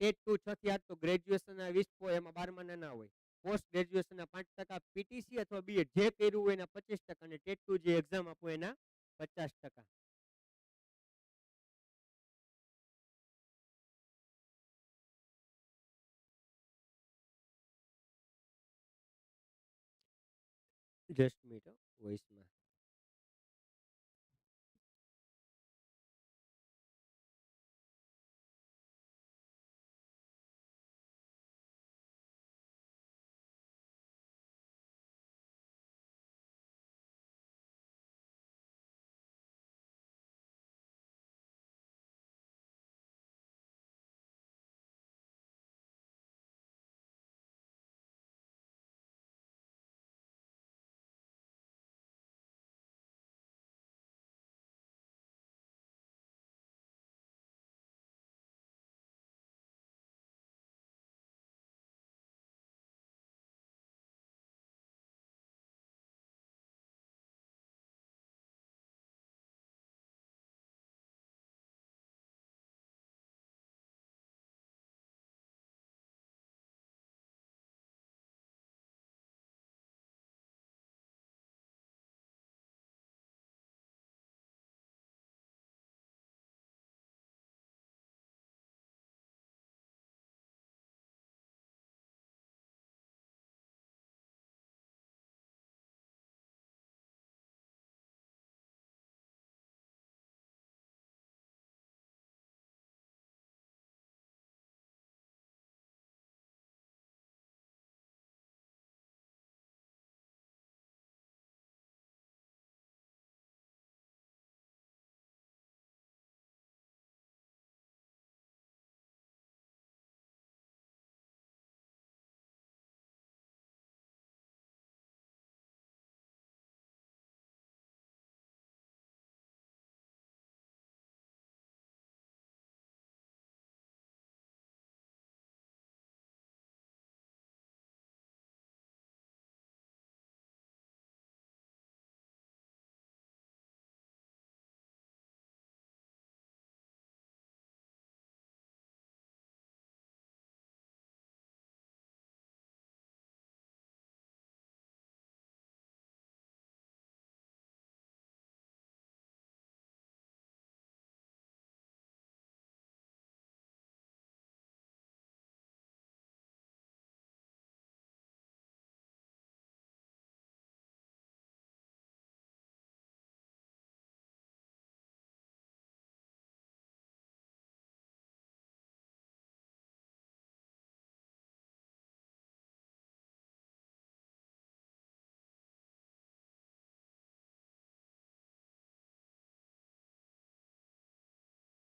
ટેટ 2 6 થી 8 તો ગ્રેજ્યુએશન ના 20 એમાં 12માં ના હોય. પોસ્ટ ગ્રેજ્યુએશન ના 5%, પીટીસી અથવા બીએડ જે કર્યું હોય એના 25%, અને ટેટ 2 જે એક્ઝામ આપો એના 50%. જસ્ટ મિનિટ, વોઇસમાં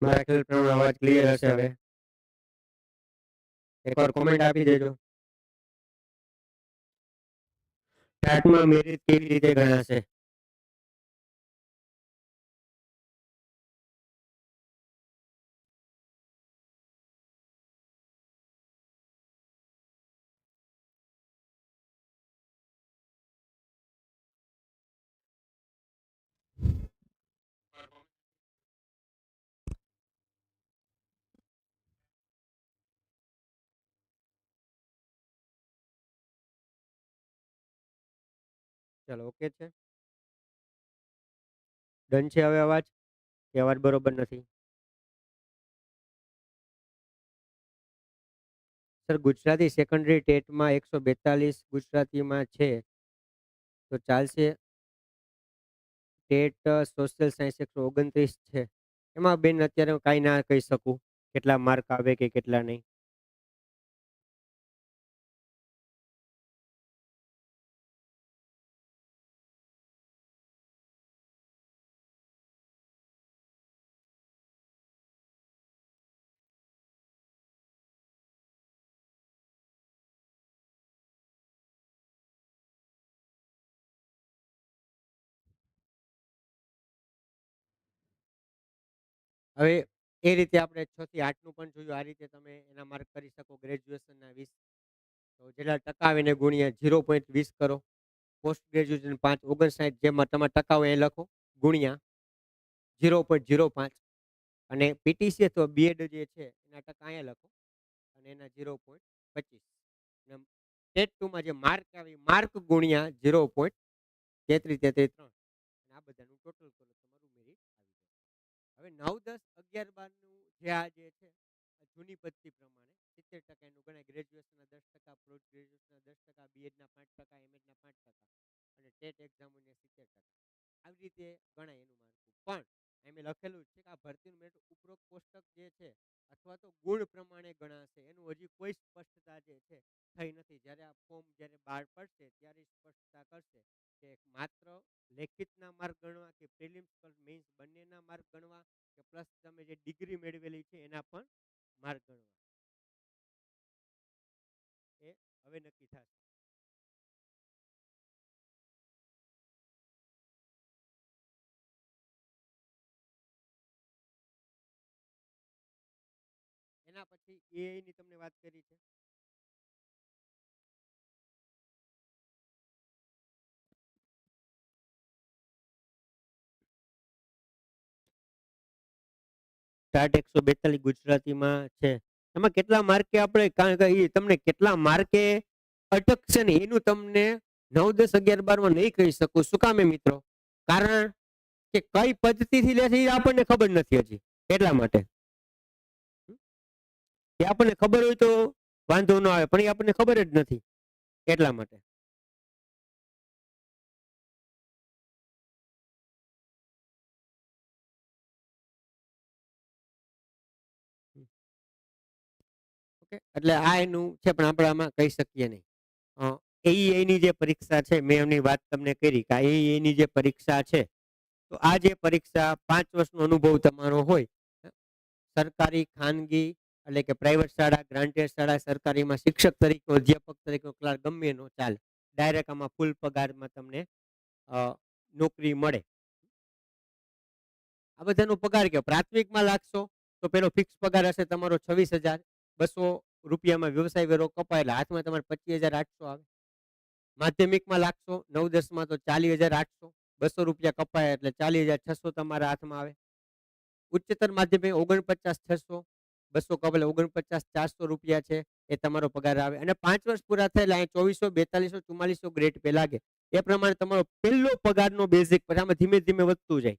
મારા ખ્યાલ પ્રમાણે અવાજ ક્લિયર હશે. હવે એકવાર કોમેન્ટ આપી દેજો. ટાટમાં મેરિટ કેવી રીતે ગણાશે? ચલો ઓકે છે. ડન છે હવે અવાજ? કે અવાજ બરોબર નથી? સર ગુજરાતી સેકન્ડરી ટેટમાં 142 ગુજરાતીમાં છે તો ચાલશે. ટેટ સોશિયલ સાયન્સ 129 છે. એમાં બેન અત્યારે હું કાંઈ ના કહી શકું, કેટલા માર્ક આવે કે કેટલા નહીં. હવે એ રીતે આપણે 6 થી 8 નું પણ જોયું. આ રીતે તમે એના માર્ક કરી શકો. ગ્રેજ્યુએશનના 20 તો જેટલા ટકા આવે એને ગુણ્યા 0.20 કરો. પોસ્ટ ગ્રેજ્યુએશન 5 59 જેમાં તમારા ટકા હોય એ લખો ગુણ્યા 0.05 અને પીટીસી અથવા બીએડ જે છે એના ટકા અહીંયા લખો અને એના 0.25 અને ટેટ 2 માં જે માર્ક આવે માર્ક ગુણ્યા 0.3333 અને આ બધાનું ટોટલ કરો તમારું મેરિટ આવી જાય. હવે 9 10 11 12 નું જે આ જે છે જૂની પદ્ધતિ પ્રમાણે 70% એનું ગણાય. ગ્રેજ્યુએશનના 10%, પોસ્ટ ગ્રેજ્યુએશનના 10%, બીએડના 5%, એમએડના 5% અને ટેટ એક્ઝામના 70%. આવી રીતે ગણાય એનું માર્કું. પણ એમ લખેલું છે કે આ ભરતીનું મેરિટ ઉપરોક્ત કોષ્ટક જે છે અથવા તો ગુણ પ્રમાણે ગણાશે. એનું હજી કોઈ સ્પષ્ટતા જે છે થઈ નથી. જ્યારે આ ફોર્મ જ્યારે બહાર પડશે ત્યારે સ્પષ્ટતા કરશે કે માત્ર લેખિતના માર્ક ગણવા કે પ્રિલિમ્સ મેઇન્સ બંનેના માર્ક ગણવા કે પ્લસ તમે જે ડિગ્રી મેળવેલી છે એના પણ માર્ક ગણવા, એ હવે નક્કી થશે. એના પછી એઆઈ ની તમને વાત કરી છે. સ્ટાર્ટ 142 ગુજરાતીમાં છે. એમાં કેટલા માર્કે આપણે, કારણ કે એ તમને કેટલા માર્કે અટકશે ને એનું તમને 9 10 11 12 માં નહીં કહી શકું. શું કામે મિત્રો? કારણ કે કઈ પદ્ધતિથી લે છે એ આપણને ખબર નથી હજી. એટલા માટે એ આપણને ખબર હોય તો વાંધો ન આવે, પણ એ આપણને ખબર જ નથી એટલા માટે. ઓકે, એટલે આ એનું છે પણ આપણે આમાં કહી શકીએ નહીં. એઈએની જે પરીક્ષા છે મેં એમની વાત તમને કરી કે એઈએની જે પરીક્ષા છે તો આ જે પરીક્ષા 5 વર્ષનો અનુભવ તમારો હોય, સરકારી ખાનગી એટલે કે પ્રાઇવેટ શાળા, ગ્રાન્ટેડ શાળા, સરકારીમાં શિક્ષક તરીકે, અધ્યાપક તરીકે, ક્લાર્ક ગમે એનો ચાલે. ડાયરેક્ટ આમાં ફૂલ પગારમાં તમને નોકરી મળે. આ બધાનો પગાર કે પ્રાથમિકમાં લાગશો તો પેલો ફિક્સ પગાર હશે તમારો 26,200 રૂપિયામાં વ્યવસાય વેરો કપાય એટલે હાથમાં તમારે 25,800 આવે. માધ્યમિકમાં લાગશો 9 10 માં તો 40,800, 200 રૂપિયા કપાય એટલે 40,600 તમારા હાથમાં આવે. ઉચ્ચતર માધ્યમિક 49,600, 200 કપાય 49,400 રૂપિયા છે એ તમારો પગાર આવે. અને 5 વર્ષ પૂરા થયેલા 2400, 4200, 4400 ગ્રેડ પે લાગે. એ પ્રમાણે તમારો પહેલો પગારનો બેઝિક, પછી આમાં ધીમે ધીમે વધતું જાય.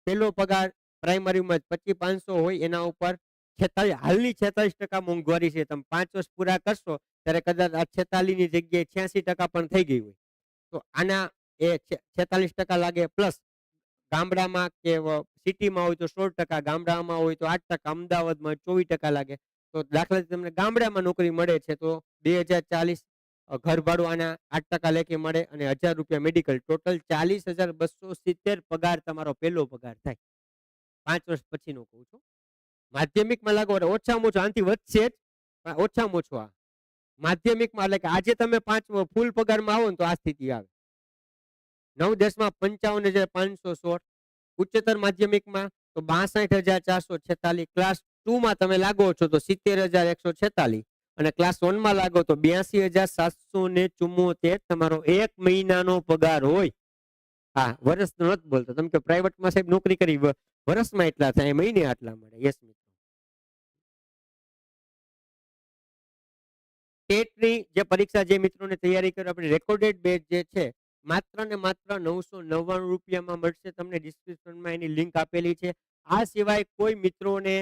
પહેલો પગાર પ્રાઇમરીમાં 25,500 હોય એના ઉપર 46, હાલની 46% મોંઘવારી છે. તમે 5 વર્ષ પૂરા કરશો ત્યારે કદાચ આ 46 ની જગ્યાએ 86% પણ થઈ ગઈ હોય. તો આના એ 46% લાગે. પ્લસ ગામડામાં કે સિટીમાં હોય તો 16%, ગામડામાં હોય તો 8%, અમદાવાદમાં 24% લાગે. તો દાખલા તમને ગામડામાં નોકરી મળે છે તો 2040 ઘર ભાડું આના 8% લેખે મળે અને 1,000 રૂપિયા મેડિકલ. ટોટલ 40,270 પગાર તમારો પહેલો પગાર થાય. 5 વર્ષ પછીનો કહું છું. માધ્યમિકમાં લાગો એટલે ઓછામાં ઓછું આનાથી વધશે જ, પણ ઓછામાં ઓછું આ માધ્યમિકમાં એટલે કે આજે તમે 5 ફૂલ પગારમાં આવો ને તો આ સ્થિતિ આવે. 9 10 માં 55,516, ઉચ્ચતર માધ્યમિકમાં તો 62,446, ક્લાસ 2 માં તમે લાગો છો તો 70,146 અને ક્લાસ 1 માં લાગો તો 82,774 તમારો એક મહિનાનો પગાર હોય. હા, વર્ષનો નથી બોલતો. તમે કે પ્રાઇવેટમાં સાહેબ નોકરી કરી વર્ષમાં એટલા થાય, મહિને આટલા મળે. યસ મિત્રો. ટેટની જે પરીક્ષા જે મિત્રોને તૈયારી કરે, આપણી રેકોર્ડેડ બેચ જે છે માત્ર ને માત્ર 999 રૂપિયામાં મળશે તમને. ડિસ્ક્રિપ્શનમાં એની લિંક આપેલી છે. આ સિવાય કોઈ મિત્રોને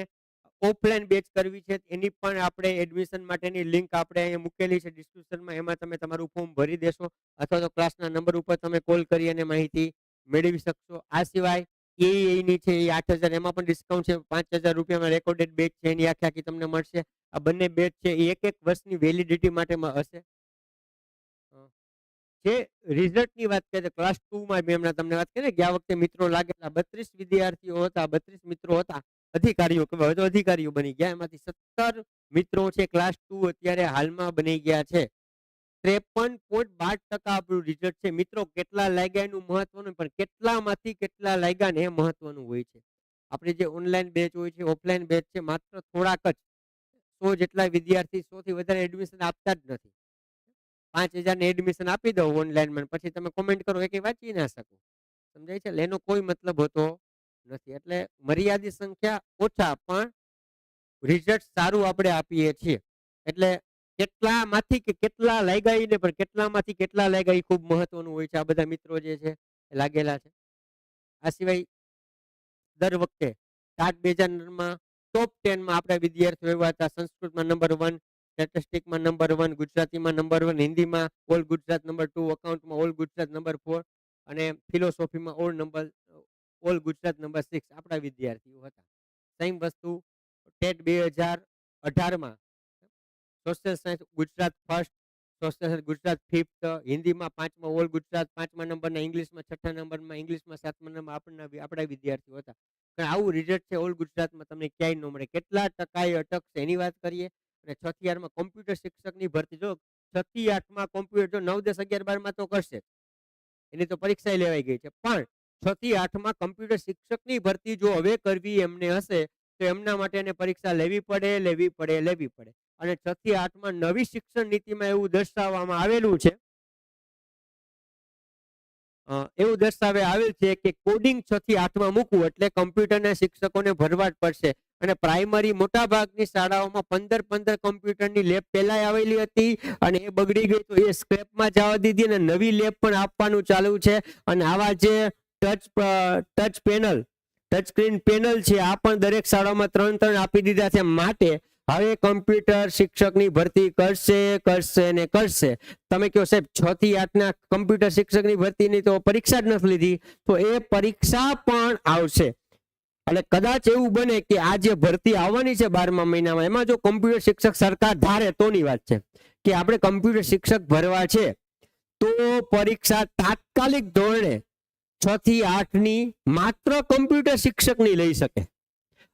ઓફલાઈન બેચ કરવી છે એની પણ આપણે એડમિશન માટેની લિંક આપણે અહીંયા મૂકેલી છે ડિસ્ક્રિપ્શનમાં. એમાં તમે તમારું ફોર્મ ભરી દેશો અથવા તો ક્લાસના નંબર ઉપર તમે કોલ કરી અને માહિતી મેળવી શકશો. આ સિવાય એની છે એ 8,000, એમાં પણ ડિસ્કાઉન્ટ છે. 5,000 રૂપિયામાં રેકોર્ડેડ બેચ છે એની આખી આખી તમને મળશે. આ બંને બેચ છે એ એક વર્ષની વેલિડિટી માટે હશે. જે રિઝલ્ટની વાત કરીએ ક્લાસ 2 માં મેં હમણાં તમને વાત કરી ગયા વખતે મિત્રો લાગેલા 32 વિદ્યાર્થીઓ હતા, 32 મિત્રો હતા અધિકારીઓ, હવે તો અધિકારીઓ બની ગયા. એમાંથી 17 મિત્રો છે ક્લાસ 2 અત્યારે હાલમાં બની ગયા છે. 53.12% આપણું રિઝલ્ટ છે. મિત્રો કેટલા લાગ્યા એનું મહત્વનું, પણ કેટલામાંથી કેટલા લાગ્યા ને એ મહત્વનું હોય છે. આપણે જે ઓનલાઈન બેચ હોય છે, ઓફલાઈન બેચ છે, માત્ર થોડાક જ 100 જેટલા વિદ્યાર્થી, 100 થી વધારે એડમિશન આપતા જ નથી. 5,000 ને એડમિશન આપી દો ઓનલાઈનમાં, પછી તમે કોમેન્ટ કરો એ કઈ વાંચી ના શકો. સમજાય છે? એનો કોઈ મતલબ હોતો નથી. એટલે મર્યાદિત સંખ્યા ઓછા પણ રિઝલ્ટ સારું આપણે આપીએ છીએ. એટલે કેટલામાંથી કે કેટલા લાગ્યા ને, પણ કેટલામાંથી કેટલા લાગ્યા એ ખૂબ મહત્વનું હોય છે. આ બધા મિત્રો જે છે એ લાગેલા છે. આ સિવાય દર વખતે ટાટ 2009 ટોપ 10 માં આપણા વિદ્યાર્થીઓ એવા હતા. સંસ્કૃતમાં નંબર 1, સ્ટેટિસ્ટિક્સમાં નંબર 1, ગુજરાતીમાં નંબર 1, હિન્દીમાં ઓલ ગુજરાત નંબર 2, અકાઉન્ટમાં ઓલ ગુજરાત નંબર 4 અને ફિલોસોફીમાં ઓલ ગુજરાત નંબર 6 આપણા વિદ્યાર્થીઓ હતા. સેમ વસ્તુ ટેટ 2018માં social science Gujarat first, social science Gujarat fifth, હિન્દીમાં 5માં ઓલ ગુજરાત 5મા નંબરના, ઇંગ્લિશમાં 6ઠા નંબરમાં, ઇંગ્લિશમાં 7મા નંબર આપણા વિદ્યાર્થીઓ હતા. કારણ આવું રિઝલ્ટ છે ઓલ ગુજરાતમાં તમને ક્યાંય ન મળે. કેટલા ટકાએ અટકશે એની વાત કરીએ. અને 6 થી 8માં કોમ્પ્યુટર શિક્ષકની ભરતી, જો 6 થી 8માં કોમ્પ્યુટર, 9, 10, 11, 12માં તો કરશે, એની તો પરીક્ષા લેવાઈ ગઈ છે. પણ 6 થી 8માં કોમ્પ્યુટર શિક્ષકની ભરતી જો હવે કરવી એમને હશે તો એમના માટે એને પરીક્ષા લેવી પડે. અને 6 થી 8માં નવી શિક્ષણ નીતિમાં એવું દર્શાવવામાં આવેલું છે, કે કોડિંગ 6 થી 8માં મૂકવું એટલે કમ્પ્યુટરના શિક્ષકોને ભરવા જ પડશે. અને પ્રાઇમરી મોટા ભાગની શાળાઓમાં 15 કમ્પ્યુટરની લેબ પહેલા આવેલી હતી અને એ બગડી ગઈ તો એ સ્ક્રેપમાં જવા દીધી અને નવી લેબ પણ આપવાનું ચાલુ છે. અને આવા જે ટચ સ્ક્રીન પેનલ છે આ પણ દરેક શાળામાં 3 આપી દીધા છે. માટે હવે કમ્પ્યુટર શિક્ષકની ભરતી કરશે. તમે કહો સાહેબ 6 થી 8ના કમ્પ્યુટર શિક્ષકની ભરતીની તો પરીક્ષા જ નથી લીધી, તો એ પરીક્ષા પણ આવશે. એટલે કદાચ એવું બને કે આ જે ભરતી આવવાની છે 12મા મહિનામાં, એમાં જો કમ્પ્યુટર શિક્ષક સરકાર ધારે તોની વાત છે કે આપણે કમ્પ્યુટર શિક્ષક ભરવા છે, તો પરીક્ષા તાત્કાલિક ધોરણે 6 થી 8ની માત્ર કમ્પ્યુટર શિક્ષકની લઈ શકે.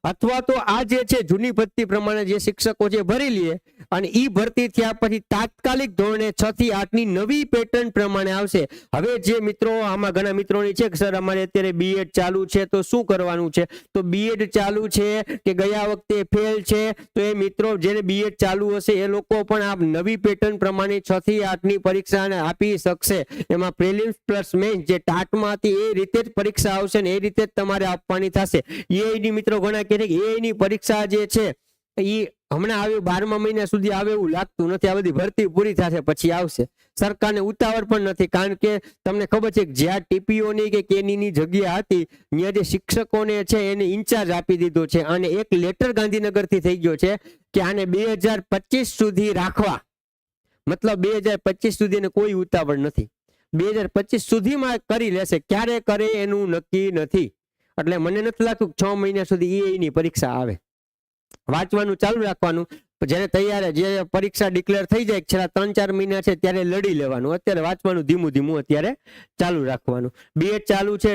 અથવા તો આ જે છે જૂની ભરતી પ્રમાણે જે શિક્ષકો છે ભરી લે અને ઈ ભરતી થયા પછી તાત્કાલિક ધોરણે 6 થી 8ની નવી પેટર્ન પ્રમાણે આવશે. હવે જે મિત્રો, આમાં ઘણા મિત્રોની છે કે સર અમારે અત્યારે બીએડ ચાલુ છે તો શું કરવાનું છે, તો બીએડ ચાલુ છે કે ગયા વખતે ફેલ છે, તો એ મિત્રો જેને બીએડ ચાલુ હશે એ લોકો પણ આ નવી પેટર્ન પ્રમાણે 6 થી 8ની પરીક્ષા આપી શકશે. એમાં પ્રિલિમ્સ પ્લસ મેઇન્સ જે ટાટમાં હતી એ રીતે જ પરીક્ષા આવશે ને એ રીતે જ તમારે આપવાની થશે. એની મિત્રો ઘણા એની પરીક્ષા જે છે એ હમણાં આવ્યું 12મા મહિના સુધી આવે એવું લાગતું નથી. આ બધી ભરતી પૂરી થશે પછી આવશે. સરકારને ઉતાવળ પણ નથી, કારણ કે તમને ખબર છે કે જ્યાં ટીપીઓની કે કેનીની જગ્યા હતી ત્યાં જે શિક્ષકોને છે એને ઇન્ચાર્જ આપી દીધો છે અને એક લેટર ગાંધીનગરથી થઈ ગયો છે કે આને 2025 સુધી રાખવા. મતલબ 2025 સુધી એને કોઈ ઉતાવળ નથી. 2025 સુધીમાં કરી લેશે, ક્યારે કરે એનું નક્કી નથી. એટલે મને નથી લાગતું 6 મહિના સુધી એની પરીક્ષા આવે. વાંચવાનું ચાલુ રાખવાનું, જ્યારે તૈયાર જે પરીક્ષા ડિક્લેર થઈ જાય છેલ્લા 3-4 મહિના છે ત્યારે લડી લેવાનું. અત્યારે વાંચવાનું ધીમું અત્યારે ચાલુ રાખવાનું. બીએડ ચાલુ છે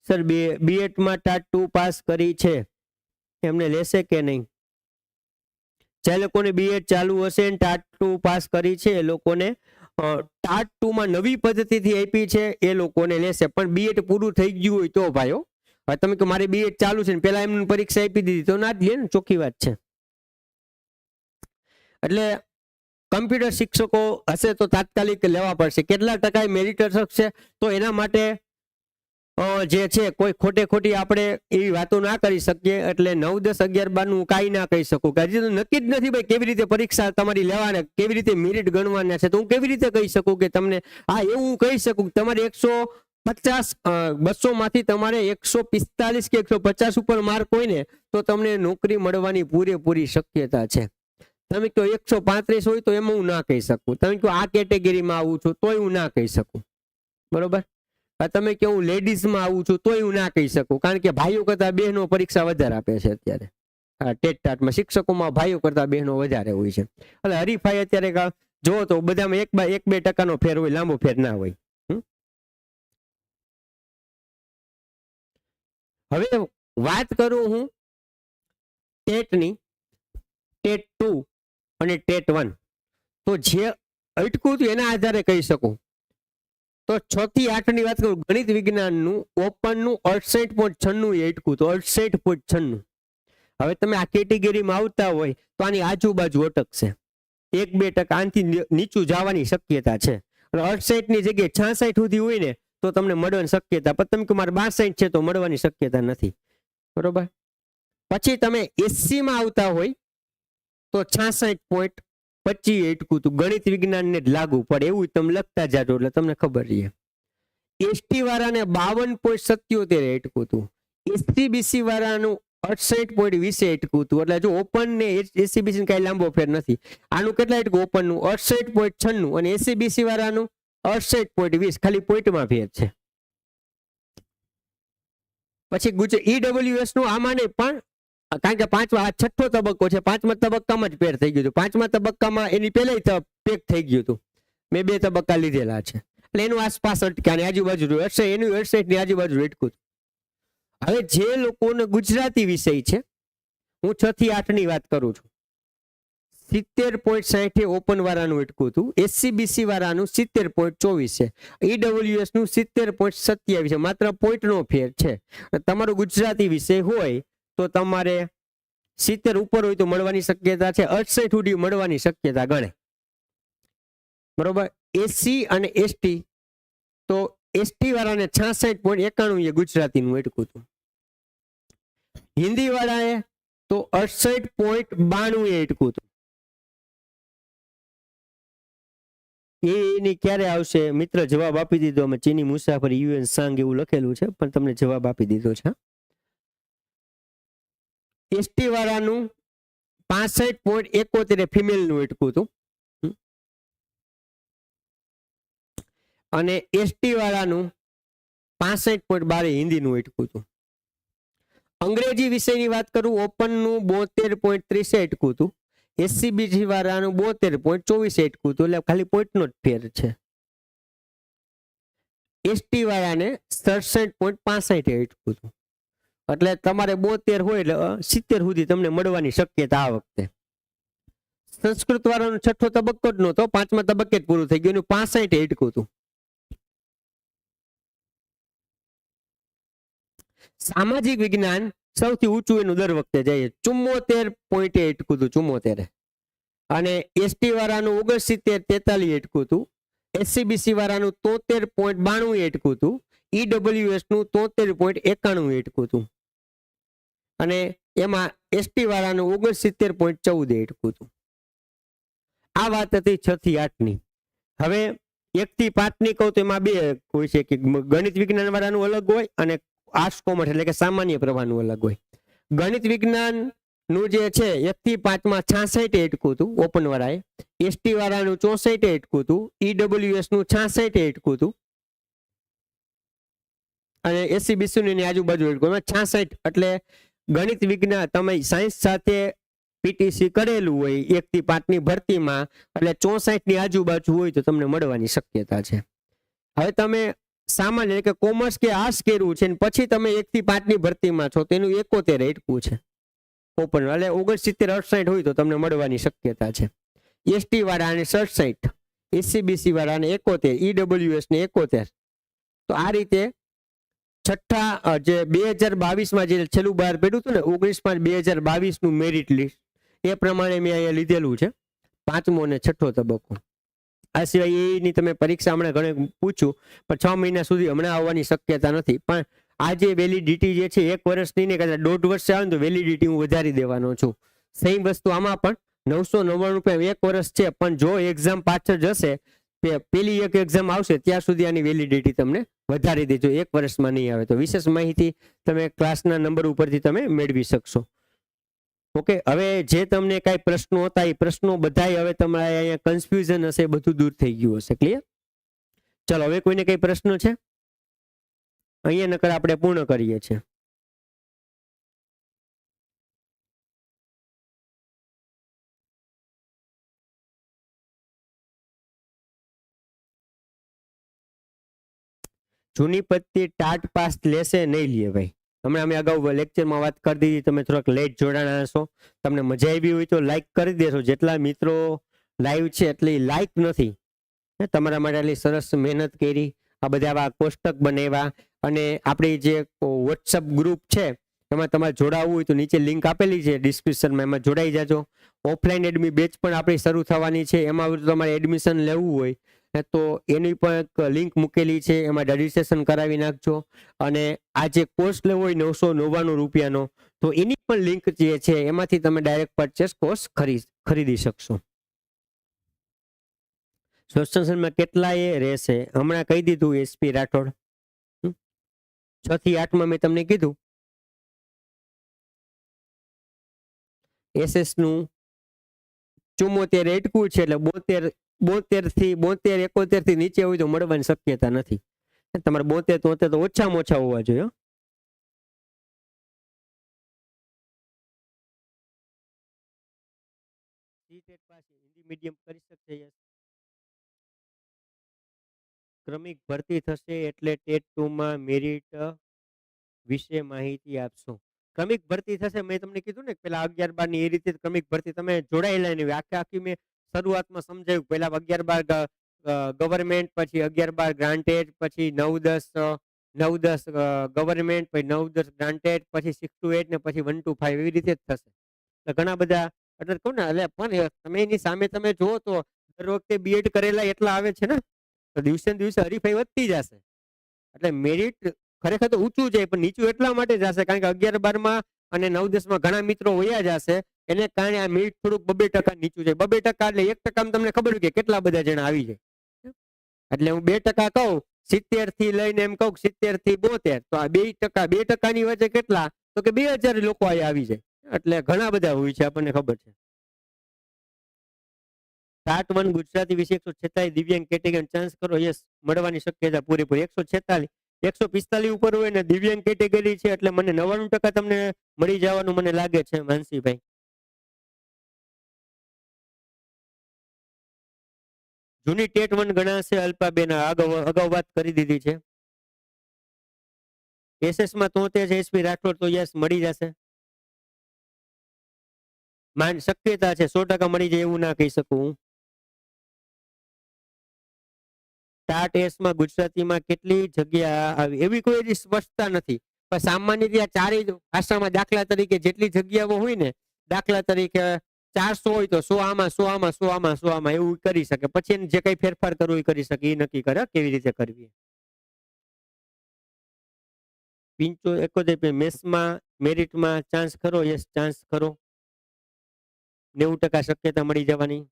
સર, બીએડમાં ટાટ 2 પાસ કરી છે એમને લેશે કે નહીં? જે લોકોને બીએડ ચાલુ હશે ને ટાટ 2 પાસ કરી છે એ લોકોને ટાટ 2માં નવી પદ્ધતિથી આપી છે એ લોકોને લેશે. પણ બીએડ પૂરું થઈ ગયું હોય તો ભાઈઓ, હવે તમે કે મારી બીએડ ચાલુ છે ને પેલા એમને પરીક્ષા આપી દીધી તો ના જ લે ને, ચોખ્ખી વાત છે. એટલે કમ્પ્યુટર શિક્ષકો હશે તો તાત્કાલિક લેવા પડશે. કેટલા ટકા મેરિટ શકશે તો એના માટે જે છે કોઈ ખોટે ખોટી આપણે એવી વાતો ના કરી શકીએ. એટલે 9, 10, 11, 12 કાંઈ ના કહી શકું કે હજી તો નક્કી જ નથી ભાઈ કેવી રીતે પરીક્ષા તમારી લેવાના, કેવી રીતે મેરિટ ગણવાના છે. તો હું કેવી રીતે કહી શકું કે તમને એવું કહી શકું કે તમારે 150, 200 માંથી તમારે 145 કે 150 ઉપર માર્ક હોય ને તો તમને નોકરી મળવાની પૂરેપૂરી શક્યતા છે. તમે કહો 135 હોય તો એમાં હું ના કહી શકું. તમે કહો આ કેટેગરીમાં આવું છું તોય હું ના કહી શકું. બરોબર. તમે કહો હું લેડીઝમાં આવું છું તોય હું ના કહી શકું, કારણ કે ભાઈઓ કરતા બહેનો પરીક્ષા વધારે આપે છે અત્યારે. ટેટ ટાટમાં શિક્ષકોમાં ભાઈઓ કરતા બહેનો વધારે હોય છે. એટલે હરીફાઈ અત્યારે જો તો બધામાં 1-2% ફેર હોય, લાંબો ફેર ના હોય. હવે વાત કરું હું ટેટની, ટેટ 2 અને ટેટ 1. તો જે અટકું હતું એના આધારે કહી શકું. તો 6 થી 8 ની વાત કરું, ગણિત વિજ્ઞાનનું ઓપનનું 68.96 એ અટકું તો 68.96. હવે તમે આ કેટેગરીમાં આવતા હોય તો આની આજુબાજુ અટકશે. 1-2% આનાથી નીચું જવાની શક્યતા છે. 68 ની જગ્યાએ 66 સુધી હોય ને તો તમને મળવાની શક્યતા, પણ તમે કે મારે 62 છે તો મળવાની શક્યતા નથી. બરોબર. પછી તમે 80 માં આવતા હોય તો 66.25 અટકું તું ગણિત વિજ્ઞાનને જ લાગુ પડે એવું તમે લખતા જાજો એટલે તમને ખબર રહે. એસટી વાળાને 52.77 અટકું તું. એસસી બીસી વાળાનું 68.20 અટકું તું. એટલે જો ઓપન ને એસસી બીસી કઈ લાંબો ફેર નથી. આનું કેટલા અટકું ઓપનનું 68.96 અને એસસી બીસી વાળાનું 68.20, ખાલી પોઈન્ટમાં ફેર છે. પછી ઈડબ્લ્યુએસ નું આમાં પણ, કારણ કે 6થો તબક્કો છે, 5મા તબક્કામાં જ પેર થઈ ગયું હતું. 5મા તબક્કામાં એની પહેલા પેક થઈ ગયું હતું. મેં 2 તબક્કા લીધેલા છે એટલે એનું આસપાસ અટક્યા આજુબાજુ એનું 68 ની આજુબાજુ અટકું. હવે જે લોકોને ગુજરાતી વિષય છે, હું 6 થી 8 ની વાત કરું છું, 70.60 ઓપન વાળાનું અટકું હતું. એસસી બીસી વાળાનું 70.24 છે. ઈડબ્લ્યુએસ નું 70.27 છે. માત્ર પોઈન્ટનો ફેર છે. તમારો ગુજરાતી વિષય હોય તો તમારે 70 ઉપર હોય તો મળવાની શક્યતા છે, 68 સુધી મળવાની શક્યતા ગણે. બરોબર. એસસી અને એસટી, તો એસટી વાળાને 66.91 એ ગુજરાતીનું અટકું હતું. હિન્દી વાળાએ તો 68.92 એ અટકું હતું. એની ક્યારે આવશે મિત્ર? જવાબ આપી દીધો અમે. ચીની મુસાફરી યુએન સાંગ એવું લખેલું છે પણ તમને જવાબ આપી દીધો છે. એસટી વાળાનું 65.71 ફિમેલ નું અટકું હતું અને એસટી વાળાનું 65.12 હિન્દી નું અટકું હતું. અંગ્રેજી વિષયની વાત કરું, ઓપન નું 72.30 અટકું હતું. એસસીબીસી વાળાનું 72.24 અટકું હતું. એટલે ખાલી પોઈન્ટનો જ ફેર છે. એસટી વાળાને 67.65 અટકું હતું. એટલે તમારે 72 હોય એટલે 70 સુધી તમને મળવાની શક્યતા આ વખતે. સંસ્કૃત વાળાનો 6થો તબક્કો જ નહોતો, 5મા તબક્કે જ પૂરું થઈ ગયું. એનું 65 અટકું હતું. સામાજિક વિજ્ઞાન સૌથી ઊંચું એનું દર વખતે જાય, 74 અટકું હતું. 74. અને એસટી વાળાનું 69.43 અટકું હતું. એસસીબીસી વાળાનું 73.92 અટકું હતું. ઈડબ્લ્યુએસ નું 73.91 અટકું હતું. અને એમાં એસટી વાળાનું 69.14 અટકું હતું. આ વાત હતી 6 થી 8 ની. હવે 1 થી 5 ની કહું તો એમાં 2 હોય છે કે ગણિત વિજ્ઞાન વાળાનું અલગ હોય અને આર્ટ્સ કોમર્સ એટલે કે સામાન્ય પ્રવાહનું અલગ હોય. ગણિત વિજ્ઞાન નું જે છે 1 થી 5 માં 66 અટકું હતું ઓપન વાળાએ. એસટી વાળાનું 64 અટકું હતું. ઈડબ્લ્યુએસ નું 66 અટકું હતું. અને એસસીબીસી ની આજુબાજુ અટકું. 66 એટલે ગણિત વિજ્ઞાન તમે સાયન્સ સાથે પીટીસી કરેલું હોય 1 થી 5 ની ભરતીમાં એટલે 64 ની આજુબાજુ હોય તો તમને મળવાની શક્યતા છે. હવે તમે સામાન્ય એટલે કે કોમર્સ કે આર્ટ્સ કર્યું છે પછી તમે 1 થી 5 ની ભરતીમાં છો તેનું 71 અટકું છે ઓપન. એટલે 69-68 હોય તો તમને મળવાની શક્યતા છે. એસટી વાળાને 67, એસસીબીસી વાળાને 71, ઈડબ્લ્યુએસ ને 71. તો આ રીતે છઠ્ઠા જે 2022માં જે છેલ્લું બહાર પડ્યું હતું ને 19/5/2022 નું મેરિટ લિસ્ટ એ પ્રમાણે મેં અહીંયા લીધેલું છે 5મો અને 6થો તબક્કો. આ સિવાય એની તમે પરીક્ષા હમણાં ઘણે પૂછ્યું, પણ 6 મહિના સુધી હમણાં આવવાની શક્યતા નથી. પણ આ જે વેલિડિટી જે છે 1 વર્ષની ને કદાચ 1.5 વર્ષ આવે ને તો વેલિડિટી હું વધારી દેવાનો છું. સેમ વસ્તુ આમાં પણ 999 1 વર્ષ છે, પણ જો એક્ઝામ પાછળ જશે, પેલી એક એક્ઝામ આવશે ત્યાં સુધી આની વેલિડિટી તમને વધારી દેજો, 1 વર્ષમાં નહીં આવે તો. વિશેષ માહિતી તમે ક્લાસના નંબર ઉપરથી તમે મેળવી શકશો. ઓકે, હવે જે તમને કાંઈ પ્રશ્નો હતા એ પ્રશ્નો બધાય હવે તમારે અહીંયા કન્ફ્યુઝન હશે, બધું દૂર થઈ ગયું હશે. ક્લિયર? ચલો, હવે કોઈને કઈ પ્રશ્ન છે? અહીંયા નકર આપણે પૂર્ણ કરીએ છીએ. જૂની પદ્ધતિ ટાટ પાસ લેશે નહીં લે ભાઈ. હમણાં અમે અગાઉ લેક્ચરમાં વાત કરી દીધી, તમે થોડાક લેટ જોડાણા હશો. તમને મજા આવી હોય તો લાઈક કરી દેશો. જેટલા મિત્રો લાઈવ છે એટલી લાઈક નથી. તમારા માટે એટલી સરસ મહેનત કરી, આ બધા આવા કોષ્ટક બનાવ્યા, અને આપણી જે વોટ્સઅપ ગ્રુપ છે એમાં તમારે જોડાવવું હોય તો નીચે લિંક આપેલી છે ડિસ્ક્રિપ્શનમાં, એમાં જોડાઈ જાજો. ઓફલાઈન એડમી બેચ પણ આપણી શરૂ થવાની છે, એમાં તમારે એડમિશન લેવું હોય તો એની પણ એક લિંક મૂકેલી છે, એમાં રજીસ્ટ્રેશન કરાવી નાખજો. અને આ જે કોર્સ લેવો હોય 999 રૂપિયાનો, તો એની પણ લિંક જે છે એમાંથી તમે ડાયરેક્ટ પરચેસ કોર્સ ખરીદી શકશો. સબસ્ક્રિપ્શનમાં કેટલા એ રહેશે હમણાં કહી દીધું એસપી રાઠોડ. 6 થી 8 માં મેં તમને કીધું એસએસ નું 74 એટકું છે, એટલે 72 થી 71 થી નીચે હોય તો મળવાની શક્યતા નથી. તમારે 72 73 તો ઓછામાં ઓછા હોવા જોઈએ. હિન્દી મીડિયમ કરી શકશે. ક્રમિક ભરતી થશે એટલે ટેટ 2 માં મેરિટ વિશે માહિતી આપશો. ક્રમિક ભરતી થશે, મેં તમને કીધું ને પેલા 11-12 ની એ રીતે ક્રમિક ભરતી તમે જોડાયેલા નહીં. આખી મેં શરૂઆતમાં સમજાવ્યું. પહેલા 11-12 ગવર્મેન્ટ, પછી 11-12 ગ્રાન્ટેડ, પછી 9-10 ગવર્મેન્ટ, પછી 9-10 ગ્રાન્ટેડ, પછી 6 to 8 ને પછી 1 to 5 એવી રીતે જ થશે. ઘણા બધા એટલે કહું ને, એટલે પણ તમે એની સામે તમે જુઓ તો દર વખતે બીએડ કરેલા એટલા આવે છે ને, તો દિવસે ને દિવસે હરીફાઈ વધતી જશે. એટલે મેરિટ ખરેખર તો ઊંચું જાય, પણ નીચું એટલા માટે જશે કારણ કે 11-12 માં અને 9-10 માં ઘણા મિત્રો વયા જશે, એને કારણે આ મેરિટ થોડુંક 2% નીચું જાય. 2% એટલે 1% તમને ખબર કે કેટલા બધા જણા આવી જાય. એટલે હું 2% કહું, 70 થી લઈને એમ કહું 70 થી 72, તો આ 2% ની વચ્ચે કેટલા, તો કે 2000 લોકો આવી જાય. એટલે ઘણા બધા હોય છે, આપણને ખબર છે. પાર્ટ 1 ગુજરાતી વિષય 146 દિવ્યાંગ કેટેગરી ચાન્સ કરો. યસ, મળવાની શક્યતા પૂરેપૂરી. 146 145 ઉપર હોય ને દિવ્યાંગ કેટેગરી છે, એટલે મને 99% તમને મળી જવાનું મને લાગે છે માનસીભાઈ. જૂની ટેટ 1 ગણાશે અલ્પાબેન, અગાઉ વાત કરી દીધી છે. એસએસ માં 73 છે એસપી રાઠોડ, તો યસ મળી જશે. શક્યતા છે, 100% મળી જાય એવું ના કહી શકું હું. ટાટ એસમાં ગુજરાતીમાં કેટલી જગ્યા આવી એવી કોઈ સ્પષ્ટતા નથી, પણ સામાન્ય રીતે ચારેય ભાષામાં દાખલા તરીકે જેટલી જગ્યાઓ હોય ને, દાખલા તરીકે 400 હોય તો 100 આમાં 100 આમાં 100 આમાં 100 આમાં એવું કરી શકે. પછી એને જે કઈ ફેરફાર કરવો એ કરી શકે, એ નક્કી કરે કેવી રીતે કરવી. 71 મેથ્સમાં મેરિટમાં ચાન્સ ખરો? યસ, ચાન્સ ખરો. 90% શક્યતા મળી જવાની.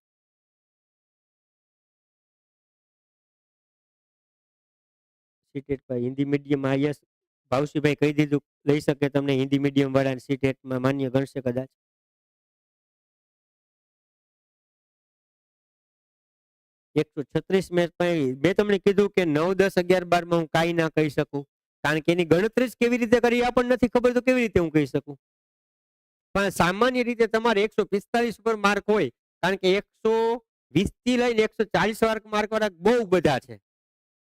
સીટેટ હિન્દી મીડિયમ, યસ ભાવસીભાઈ કહી દીધું, લઈ શકે તમને હિન્દી મીડિયમ વાળા સીટેટમાં માન્ય ગણશે કદાચ. મેં તમને કીધું કે 9, 10, 11, 12 માં હું કાંઈ ના કહી શકું, કારણ કે એની ગણતરી જ કેવી રીતે કરી આપણને નથી ખબર, તો કેવી રીતે હું કહી શકું. પણ સામાન્ય રીતે તમારે 145 ઉપર માર્ક હોય, કારણ કે 120 થી લઈને 140 માર્ક વાળા બહુ બધા છે.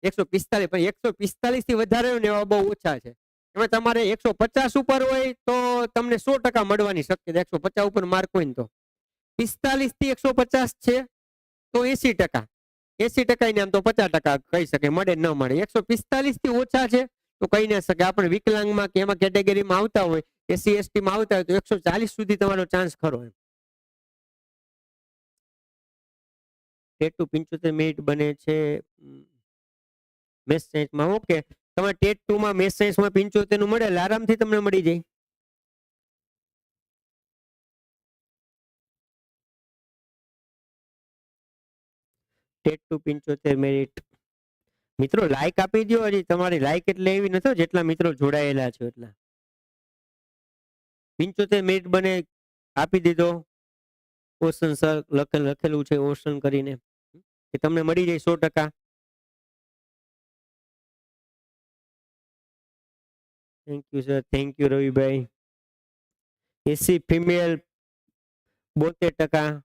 145, પણ 145 થી વધારે હોય ને એવા બહુ ઓછા છે. એમાં તમારે 150 ઉપર હોય તો તમને 100% મળવાની શક્યતા. 150 ઉપર માર્ક હોય ને તો 45 થી 150 છે તો 80%. 80% ને આમ તો 50% કહી શકે, મળે ન મળે. 145 થી ઓછા છે તો કહી ના શકે. આપણે વિકલાંગમાં કે એમાં કેટેગરીમાં આવતા હોય, એસસી એસટી માં આવતા હોય તો 140 સુધી તમારો ચાન્સ ખરો એમ. ટેટ ટુ 75 મિનિટ બને છે મેથ્સ સાયન્સમાં. ઓકે, તમારે ટેટ 2 માં મેથ્સ સાયન્સમાં 75 નું મળે એટલે આરામથી તમને મળી જાય. ટેટ ટુ 75 મિનિટ. મિત્રો લાઈક આપી દો. હજી તમારી લાઈક એટલે એવી નથી જેટલા મિત્રો જોડાયેલા છે એટલા. 75 મિનિટ બને આપી દીધો. ઓશન સર લખેલું છે ઓશન કરીને કે તમને મળી જાય 100%. Thank you sir, thank you Ravibhai. AC female 72%.